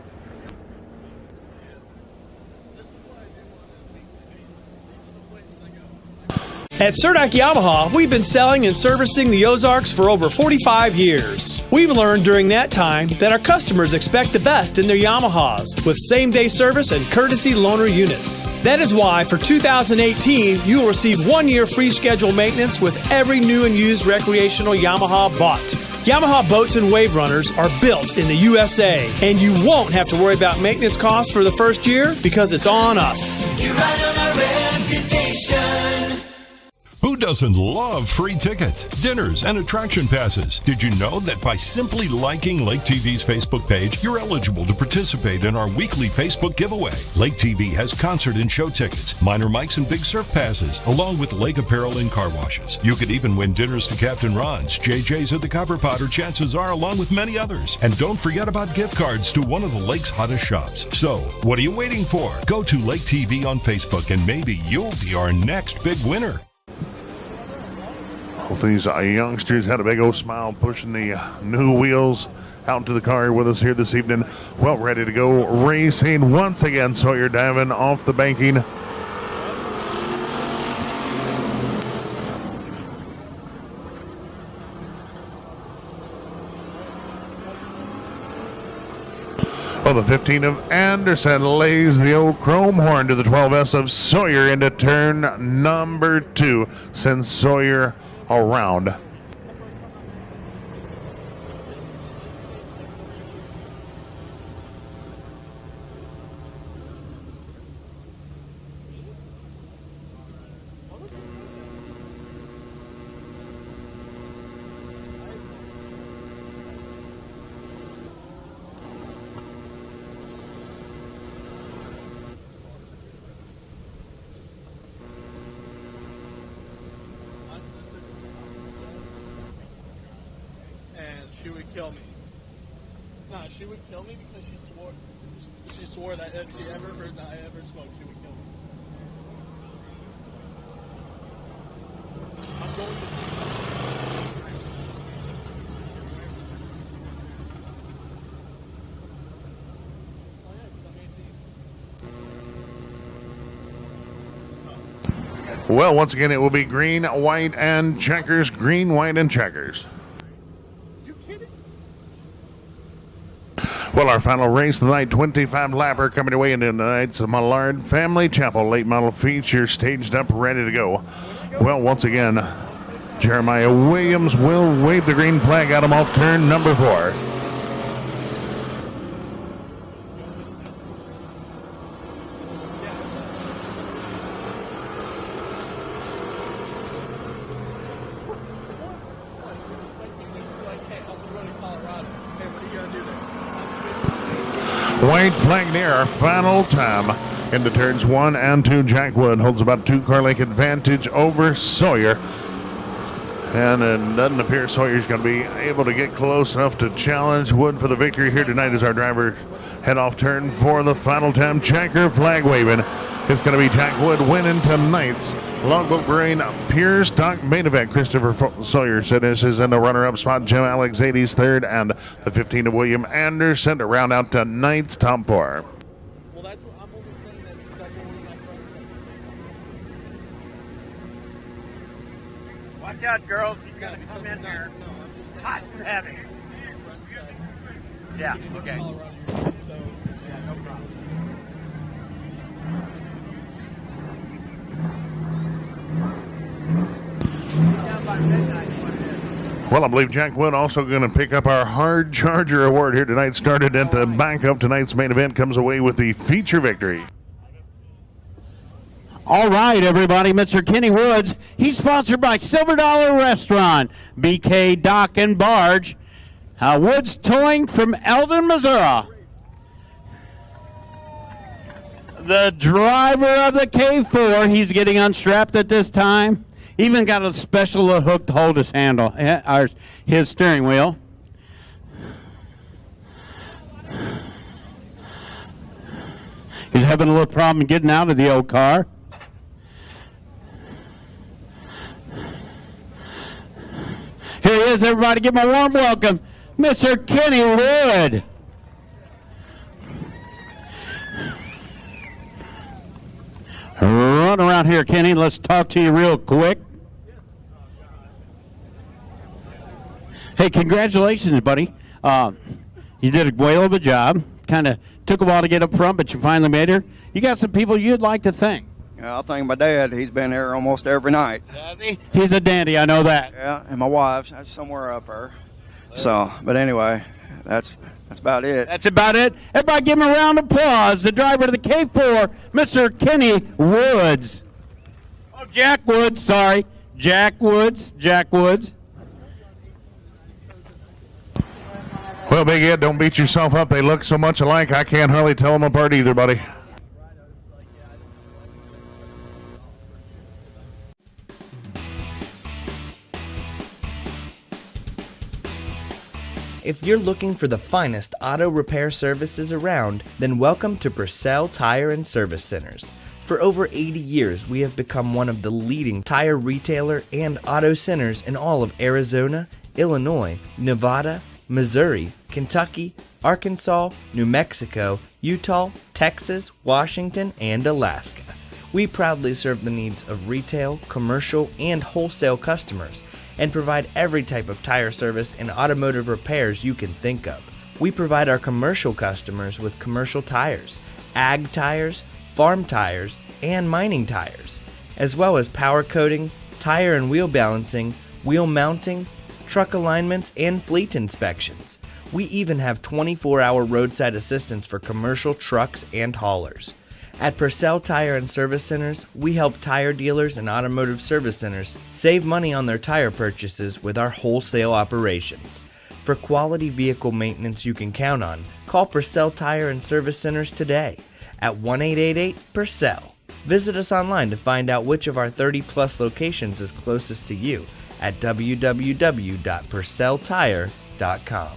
At Surdak Yamaha, we've been selling and servicing the Ozarks for over 45 years. We've learned during that time that our customers expect the best in their Yamahas, with same-day service and courtesy loaner units. That is why for 2018, you will receive 1 year free schedule maintenance with every new and used recreational Yamaha bought. Yamaha boats and wave runners are built in the USA, and you won't have to worry about maintenance costs for the first year because it's on us.
You ride on our reputation.
Who doesn't love free tickets, dinners, and attraction passes? Did you know that by simply liking Lake TV's Facebook page, you're eligible to participate in our weekly Facebook giveaway? Lake TV has concert and show tickets, minor mics and big surf passes, along with lake apparel and car washes. You could even win dinners to Captain Ron's, JJ's at the Copper Pot, or chances are along with many others. And don't forget about gift cards to one of the lake's hottest shops. So, what are you waiting for? Go to Lake TV on Facebook and maybe you'll be our next big winner.
Both these youngsters had a big old smile pushing the new wheels out to the car with us here this evening. Well, ready to go racing once again. Sawyer diving off the banking. Well, the 15 of Anderson lays the old chrome horn to the 12S of Sawyer into turn number 2. Sends Sawyer around.
She would kill me. Nah, she would kill me because she swore that if she ever heard that I ever smoked, she would kill me. I'm going to
Well, once again, it will be green, white, and checkers. Green, white, and checkers. Well, our final race of the night, 25 lapper coming away into tonight's Millard Family Chapel late model feature, staged up, ready to go. Well, once again, Jeremiah Williams will wave the green flag at him off turn number 4. White flag near our final time into turns 1 and 2. Jack Wood holds about 2-car length advantage over Sawyer. And it doesn't appear Sawyer's going to be able to get close enough to challenge Wood for the victory here tonight as our driver head off turn for the final time. Checker flag waving. It's going to be Jack Wood winning tonight's Logbook Brain Pure Stock main event. Christopher Sawyer finishes in the runner-up spot. Jim Alexades third, and the 15 of William Anderson to round out tonight's top 4.
Well, that's what I'm only saying that because I don't want to
Watch out, girls. You gotta come in there. Hot and heavy. Yeah, okay. Yeah, no problem.
Well, I believe Jack Wood also going to pick up our Hard Charger Award here tonight. Started at the back of tonight's main event, comes away with the feature victory.
All right, everybody, Mr. Kenny Woods. He's sponsored by Silver Dollar Restaurant, BK Dock and Barge. Woods Towing from Eldon, Missouri. The driver of the K4, he's getting unstrapped at this time. Even got a special hook to hold his handle, his steering wheel. He's having a little problem getting out of the old car. Here he is, everybody. Give him a warm welcome, Mr. Kenny Wood. Run around here, Kenny. Let's talk to you real quick. Hey, congratulations, buddy. You did a whale of a job. Kind of took a while to get up front, but you finally made her. You got some people you'd like to thank.
I thank my dad. He's been there almost every night.
Does he? He's a dandy, I know that.
Yeah, and my wife. That's somewhere up there. So, but anyway, that's about it.
That's about it. Everybody give him a round of applause. The driver of the K4, Mr. Kenny Woods. Oh, Jack Woods, sorry. Jack Woods.
Well, Big Ed, don't beat yourself up. They look so much alike, I can't hardly tell them apart either, buddy.
If you're looking for the finest auto repair services around, then welcome to Purcell Tire and Service Centers. For over 80 years, we have become one of the leading tire retailer and auto centers in all of Arizona, Illinois, Nevada, Missouri, Kentucky, Arkansas, New Mexico, Utah, Texas, Washington, and Alaska. We proudly serve the needs of retail, commercial, and wholesale customers, and provide every type of tire service and automotive repairs you can think of. We provide our commercial customers with commercial tires, ag tires, farm tires, and mining tires, as well as power coating, tire and wheel balancing, wheel mounting, truck alignments, and fleet inspections. We even have 24-hour roadside assistance for commercial trucks and haulers. At Purcell Tire and Service Centers, we help tire dealers and automotive service centers save money on their tire purchases with our wholesale operations. For quality vehicle maintenance you can count on, call Purcell Tire and Service Centers today at 1-888-PURCELL. Visit us online to find out which of our 30-plus locations is closest to you at www.purcelltire.com.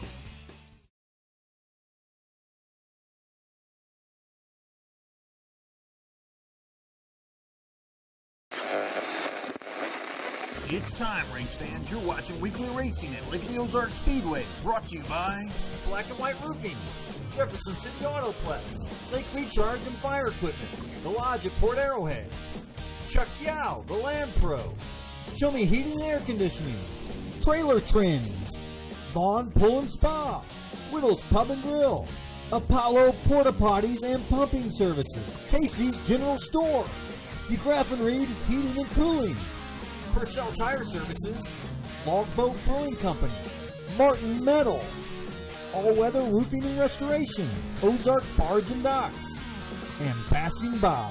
It's time, race fans. You're watching weekly racing at Lake Ozark Speedway, brought to you by Black and White Roofing, Jefferson City Autoplex, Lake Recharge and Fire Equipment, The Lodge at Port Arrowhead, Chuck Yao, the Land Pro. Show Me Heating and Air Conditioning. Trailer Trends. Vaughn Pool and Spa. Whittles Pub and Grill. Apollo Porta Potties and Pumping Services. Casey's General Store. DeGraff and Reed Heating and Cooling. Purcell Tire Services. Logboat Brewing Company. Martin Metal. All-Weather Roofing and Restoration. Ozark Barge and Docks. And Passing By.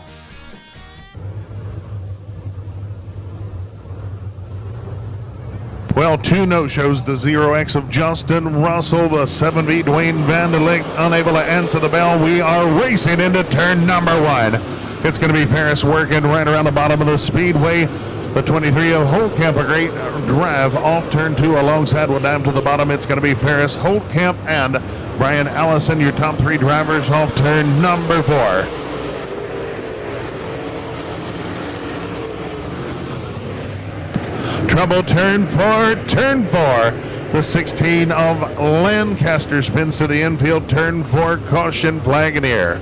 Well, 2 no-shows, the 0X of Justin Russell, the 7V Dwayne Vanderlick, unable to answer the bell. We are racing into turn number 1. It's going to be Ferris working right around the bottom of the Speedway. The 23 of Holtkamp, a great drive off turn 2 alongside will down to the bottom. It's going to be Ferris, Holtkamp, and Brian Allison, your top 3 drivers off turn number 4. Trouble turn 4, The 16 of Lancaster spins to the infield, turn 4, caution flag in the air.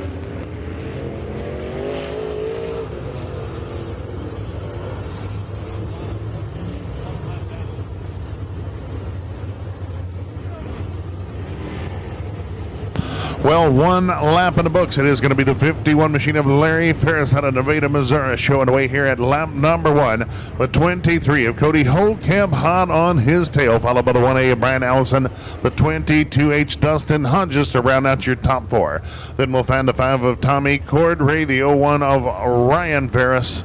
Well, 1 lap in the books. It is going to be the 51 machine of Larry Ferris out of Nevada, Missouri, showing away here at lap number 1. The 23 of Cody Holtkamp hot on his tail, followed by the 1A of Brian Allison, the 22H Dustin Hodges to round out your top 4. Then we'll find the 5 of Tommy Cordray, the 01 of Ryan Ferris.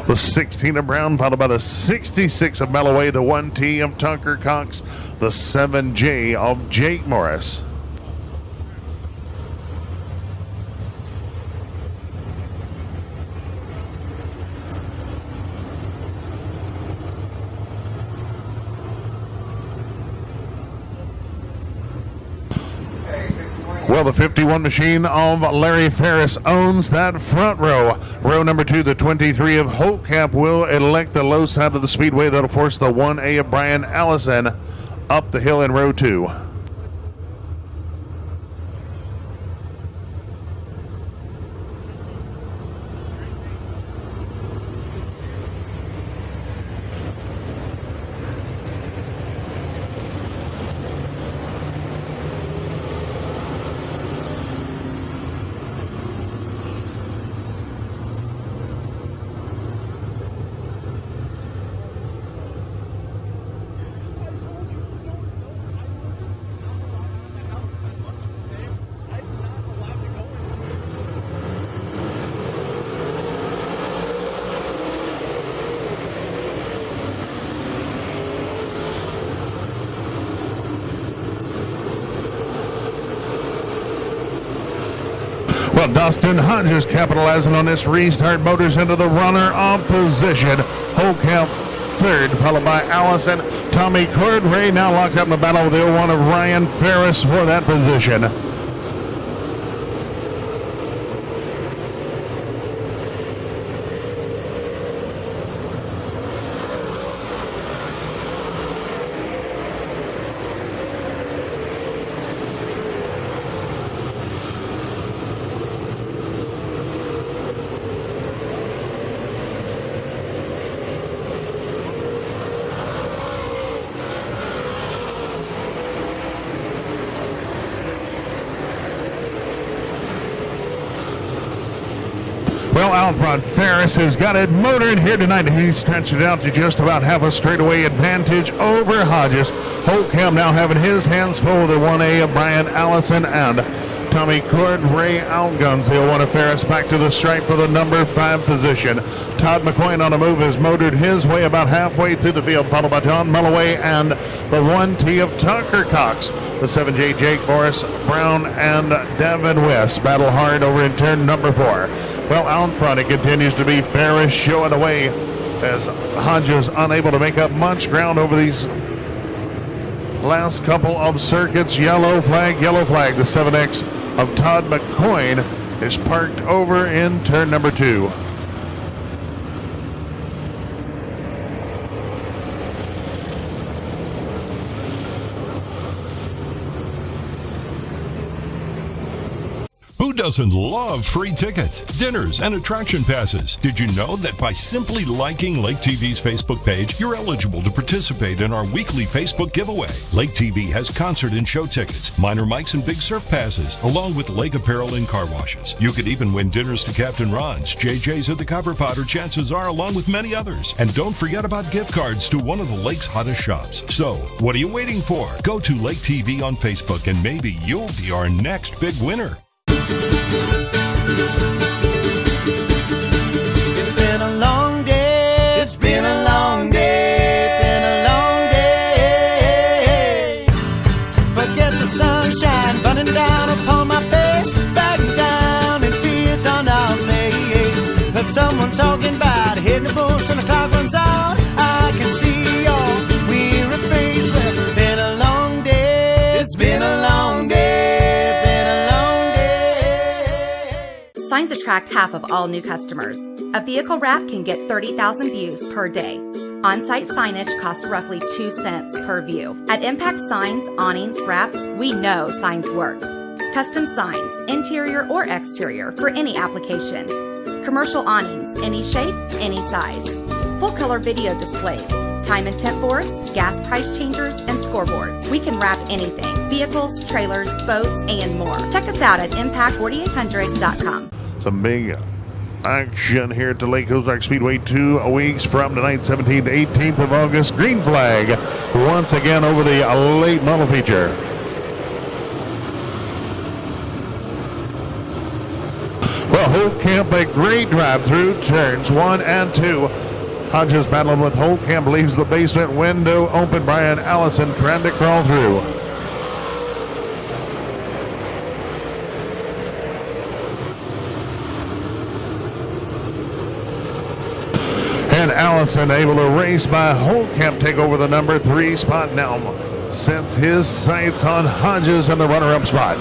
The 16 of Brown, followed by the 66 of Melloway, the 1T of Tucker Cox, the 7J of Jake Morris. Well, the 51 machine of Larry Ferris owns that front row. Row number 2, the 23 of Holtkamp will elect the low side of the Speedway. That'll force the 1A of Brian Allison up the hill in row 2. Well, Dustin Hodges capitalizing on this restart. Motors into the runner-up position. Holtkamp third, followed by Allison. Tommy Cordray now locked up in the battle with the 01 of Ryan Ferris for that position. Well, out front, Ferris has got it motoring here tonight. He's stretched it out to just about half a straightaway advantage over Hodges. Holtkamp now having his hands full with the 1A of Brian Allison, and Tommy Cordray outguns the 01 of Ferris back to the stripe for the number 5 position. Todd McQuain on a move has motored his way about halfway through the field, followed by John Melloway and the 1T of Tucker Cox. The 7J Jake Morris, Brown, and Devin West battle hard over in turn number 4. Well, out front, it continues to be Ferris showing away as Hodges unable to make up much ground over these last couple of circuits. Yellow flag. The 7X of Todd McCoyne is parked over in turn number 2.
doesn't love free tickets, dinners, and attraction passes? Did you know that by simply liking Lake TV's Facebook page, you're eligible to participate in our weekly Facebook giveaway? Lake TV has concert and show tickets, minor mics and big surf passes, along with lake apparel and car washes. You could even win dinners to Captain Ron's, JJ's at the Copper Pot, or chances are along with many others. And don't forget about gift cards to one of the lake's hottest shops. So, what are you waiting for? Go to Lake TV on Facebook and maybe you'll be our next big winner.
It's been a long day. It's been a long day. Been a long day. Forget the sunshine burning down upon my face. Back down in fields on our place. Heard someone talking about hitting the bush and the clock runs out. I can see your weary face. Well, been a long day. It's been a long day.
Signs attract half of all new customers. A vehicle wrap can get 30,000 views per day. On-site signage costs roughly 2 cents per view. At Impact Signs, Awnings, Wraps, we know signs work. Custom signs, interior or exterior, for any application. Commercial awnings, any shape, any size. Full-color video displays, time and temp boards, gas price changers, and scoreboards. We can wrap anything, vehicles, trailers, boats, and more. Check us out at impact4800.com.
Some big action here at the Lake Ozark Speedway 2 weeks from tonight, 17th to 18th of August. Green flag once again over the late model feature. Well, Holtkamp, a great drive through turns 1 and 2. Hodges battling with Holtkamp, leaves the basement window open. Brian Allison trying to crawl through. And Allison able to race by Holtkamp, take over the number 3 spot now. Sets his sights on Hodges in the runner-up spot.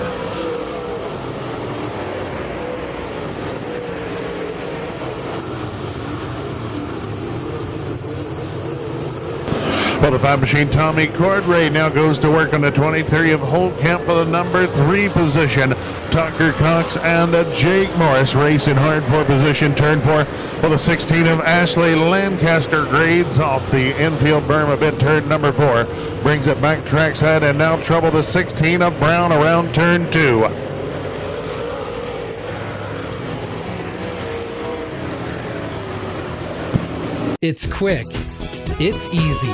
Well, the 5 machine Tommy Cordray now goes to work on the 23 of Holtkamp for the number 3 position. Tucker Cox and Jake Morris racing hard for position. Turn 4 for the 16 of Ashley Lancaster grades off the infield berm a bit. Turn number 4 brings it back trackside, and now trouble the 16 of Brown around turn 2.
It's quick. It's easy.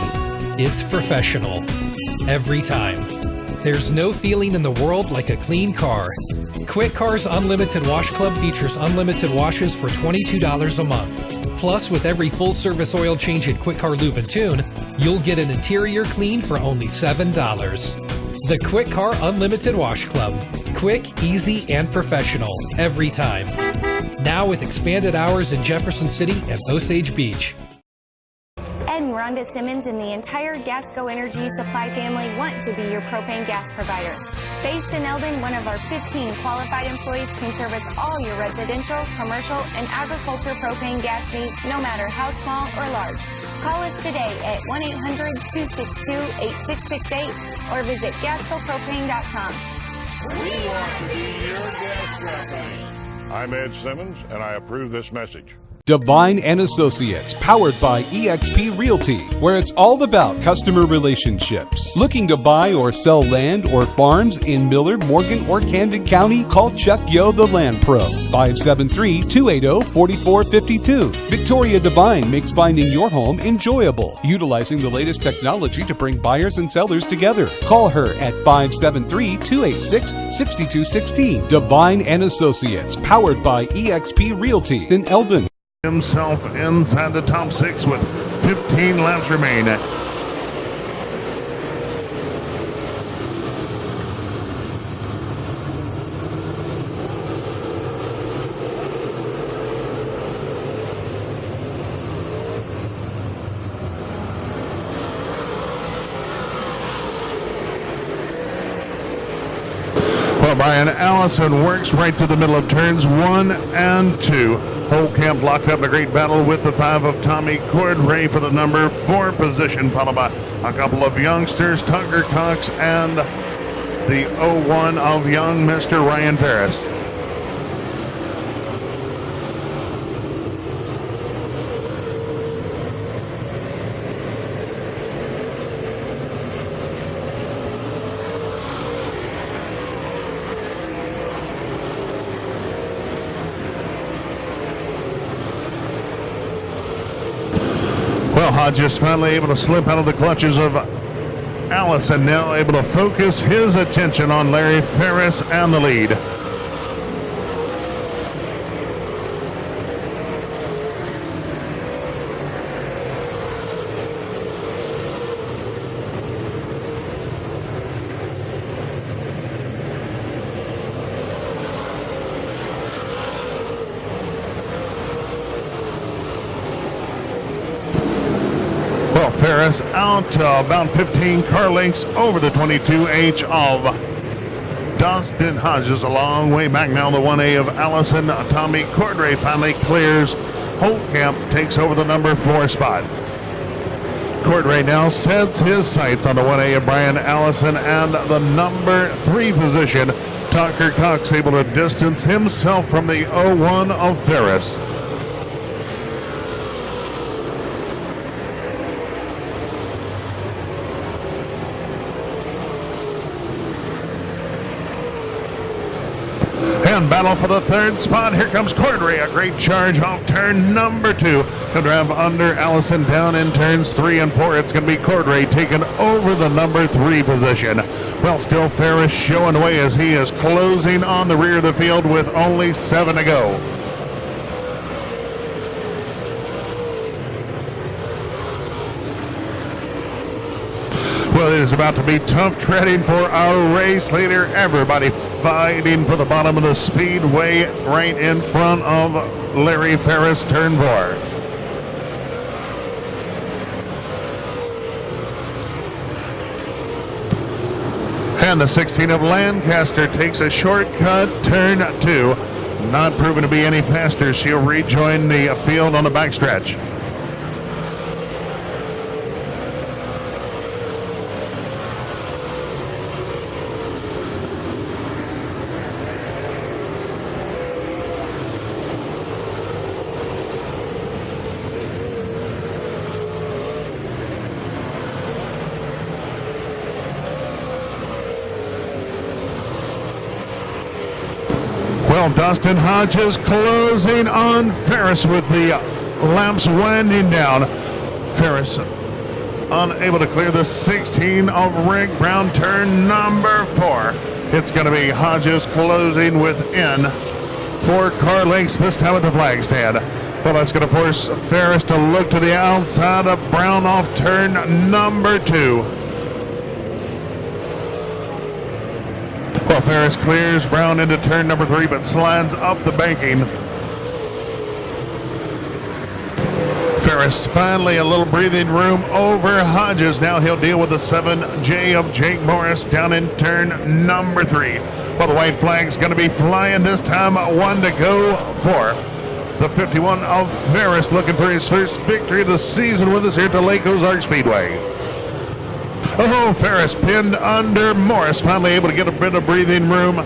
It's professional. Every time. There's no feeling in the world like a clean car. Quick Car's Unlimited Wash Club features unlimited washes for $22 a month. Plus, with every full-service oil change at Quick Car Lube and Tune, you'll get an interior clean for only $7. The Quick Car Unlimited Wash Club. Quick, easy, and professional. Every time. Now with expanded hours in Jefferson City and Osage Beach.
Ed and Rhonda Simmons and the entire Gasco Energy Supply family want to be your propane gas provider. Based in Eldon, one of our 15 qualified employees can service all your residential, commercial, and agriculture propane gas needs, no matter how small or large. Call us today at 1-800-262-8668 or visit gascopropane.com.
We want to be your gas company. I'm Ed Simmons, and I approve this message.
Divine and Associates, powered by eXp Realty, where it's all about customer relationships. Looking to buy or sell land or farms in Millard, Morgan, or Camden County? Call Chuck Yo, the Land Pro, 573-280-4452. Victoria Divine makes finding your home enjoyable, utilizing the latest technology to bring buyers and sellers together. Call her at 573-286-6216. Divine and Associates, powered by eXp Realty in Eldon.
Himself inside the top 6 with 15 laps remain. Well, Brian Allison works right to the middle of turns 1 and 2. Holtkamp locked up in a great battle with the 5 of Tommy Cordray for the number 4 position, followed by a couple of youngsters, Tucker Cox and the 01 of young Mr. Ryan Ferris. Hodges finally able to slip out of the clutches of Allison, now able to focus his attention on Larry Ferris and the lead. Well, Ferris out about 15 car lengths over the 22H of Dustin Hodges. A long way back now. The 1A of Allison. Tommy Cordray finally clears. Holtkamp takes over the number 4 spot. Cordray now sets his sights on the 1A of Brian Allison and the number 3 position. Tucker Cox able to distance himself from the 01 of Ferris. And battle for the 3rd spot. Here comes Cordray. A great charge off turn number 2. He'll drive under Allison down in turns 3 and 4. It's going to be Cordray taking over the number 3 position. Well, still Ferris showing away as he is closing on the rear of the field with only 7 to go. Well, it is about to be tough treading for our race leader. Everybody fighting for the bottom of the speedway right in front of Larry Ferris, turn 4. And the 16 of Lancaster takes a shortcut, turn 2. Not proven to be any faster. She'll rejoin the field on the backstretch. Well, Dustin Hodges closing on Ferris with the laps winding down. Ferris unable to clear the 16 of Rick Brown, turn number 4. It's going to be Hodges closing within 4 car lengths this time at the flag stand. Well, that's going to force Ferris to look to the outside of Brown off turn number 2. Well, Ferris clears Brown into turn number 3, but slides up the banking. Ferris finally a little breathing room over Hodges. Now he'll deal with the 7J of Jake Morris down in turn number 3. Well, the white flag's going to be flying this time. 1 to go for the 51 of Ferris, looking for his first victory of the season with us here at the Lake Ozark Speedway. Oh, Ferris pinned under Morris, finally able to get a bit of breathing room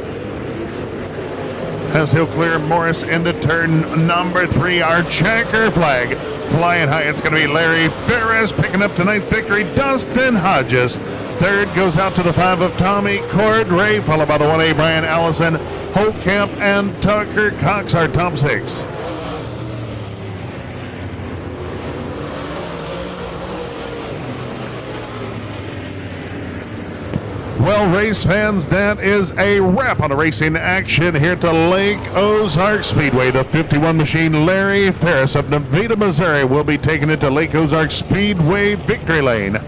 as he'll clear Morris into turn number 3. Our checker flag flying high. It's going to be Larry Ferris picking up tonight's victory. Dustin Hodges. 3rd goes out to the 5 of Tommy Cordray, followed by the 1A Brian Allison, Holtkamp, and Tucker Cox, our top 6. Well, race fans, that is a wrap on the racing action here at the Lake Ozark Speedway. The 51 machine Larry Ferris of Nevada, Missouri will be taking it to Lake Ozark Speedway Victory Lane.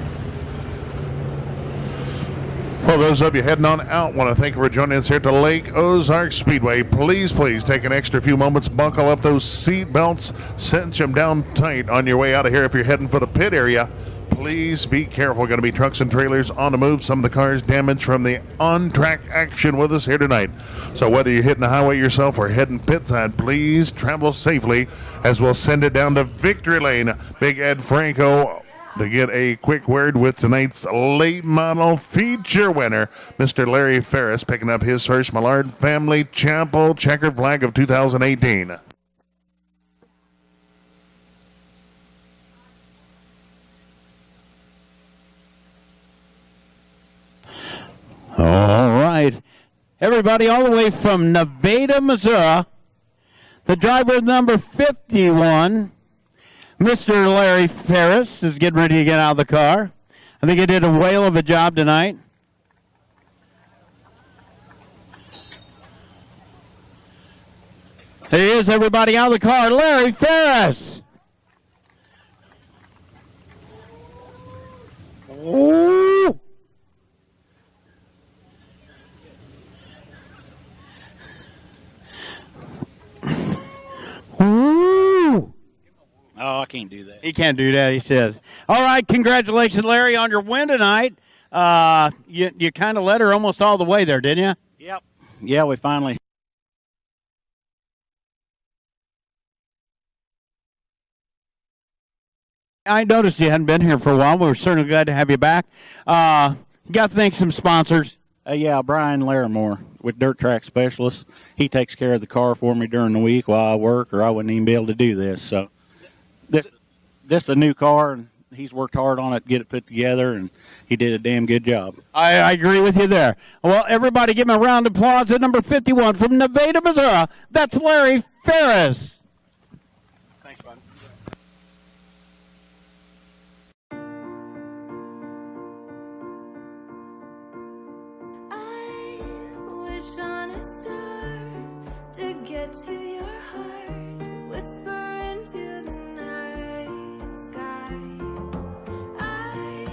Well, those of you heading on out, want to thank you for joining us here at the Lake Ozark Speedway. Please take an extra few moments, buckle up those seat belts, cinch them down tight on your way out of here if you're heading for the pit area. Please be careful. Going to be trucks and trailers on the move. Some of the cars damaged from the on-track action with us here tonight. So whether you're hitting the highway yourself or heading pit side, please travel safely as we'll send it down to Victory Lane. Big Ed Franco to get a quick word with tonight's late model feature winner, Mr. Larry Ferris, picking up his first Millard Family Chapel checker flag of 2018.
All right. Everybody all the way from Nevada, Missouri, the driver number 51, Mr. Larry Ferris is getting ready to get out of the car. I think he did a whale of a job tonight. Here is everybody out of the car. Larry Ferris. Ooh. Ooh.
Oh, I can't do that.
He can't do that, he says. All right, congratulations, Larry, on your win tonight. You kind of led her almost all the way there, didn't you?
Yep. Yeah, we finally.
I noticed you hadn't been here for a while. We're certainly glad to have you back. You got to thank some sponsors.
Yeah, Brian Larimore with Dirt Track Specialists. He takes care of the car for me during the week while I work, or I wouldn't even be able to do this. So this is a new car, and he's worked hard on it to get it put together, and he did a damn good job.
I agree with you there. Well, everybody give him a round of applause at number 51 from Nevada, Missouri. That's Larry Ferris.
Thanks, bud.
Wish on a star to get to your heart, whisper into the night sky. I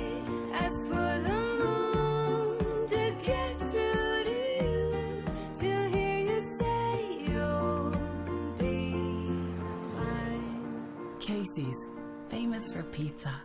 ask for the moon to get through to you, to hear you say you'll be mine.
Casey's, famous for pizza.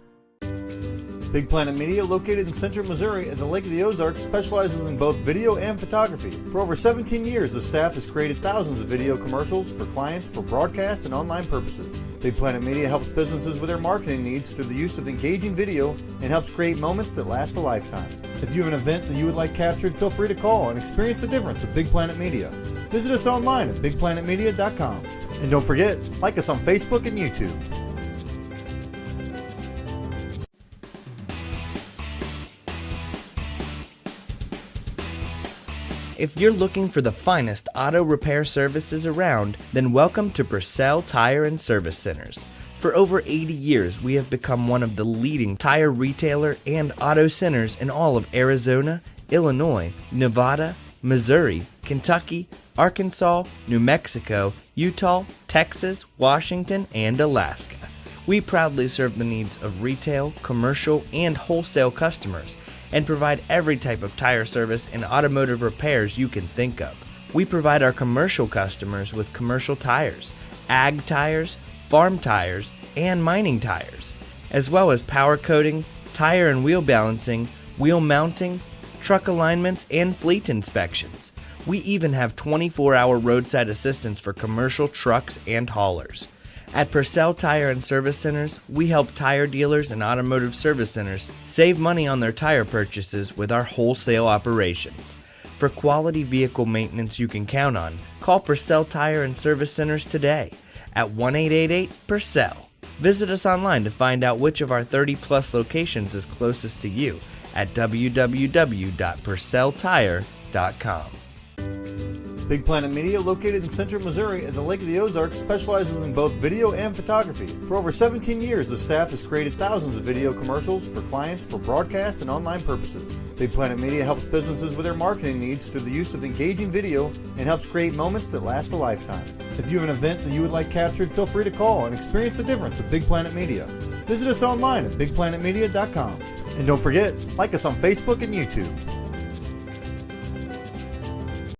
Big Planet Media, located in central Missouri at the Lake of the Ozarks, specializes in both video and photography. For over 17 years, the staff has created thousands of video commercials for clients for broadcast and online purposes. Big Planet Media helps businesses with their marketing needs through the use of engaging video and helps create moments that last a lifetime. If you have an event that you would like captured, feel free to call and experience the difference with Big Planet Media. Visit us online at bigplanetmedia.com. And don't forget, like us on Facebook and YouTube.
If you're looking for the finest auto repair services around, then welcome to Purcell Tire and Service Centers. For over 80 years, we have become one of the leading tire retailer and auto centers in all of Arizona, Illinois, Nevada, Missouri, Kentucky, Arkansas, New Mexico, Utah, Texas, Washington, and Alaska. We proudly serve the needs of retail, commercial, and wholesale customers, and provide every type of tire service and automotive repairs you can think of. We provide our commercial customers with commercial tires, ag tires, farm tires, and mining tires, as well as power coating, tire and wheel balancing, wheel mounting, truck alignments, and fleet inspections. We even have 24-hour roadside assistance for commercial trucks and haulers. At Purcell Tire and Service Centers, we help tire dealers and automotive service centers save money on their tire purchases with our wholesale operations. For quality vehicle maintenance you can count on, call Purcell Tire and Service Centers today at 1-888-PURCELL. Visit us online to find out which of our 30-plus locations is closest to you at www.purcelltire.com.
Big Planet Media, located in central Missouri at the Lake of the Ozarks, specializes in both video and photography. For over 17 years, the staff has created thousands of video commercials for clients for broadcast and online purposes. Big Planet Media helps businesses with their marketing needs through the use of engaging video and helps create moments that last a lifetime. If you have an event that you would like captured, feel free to call and experience the difference with Big Planet Media. Visit us online at bigplanetmedia.com. And don't forget, like us on Facebook and YouTube.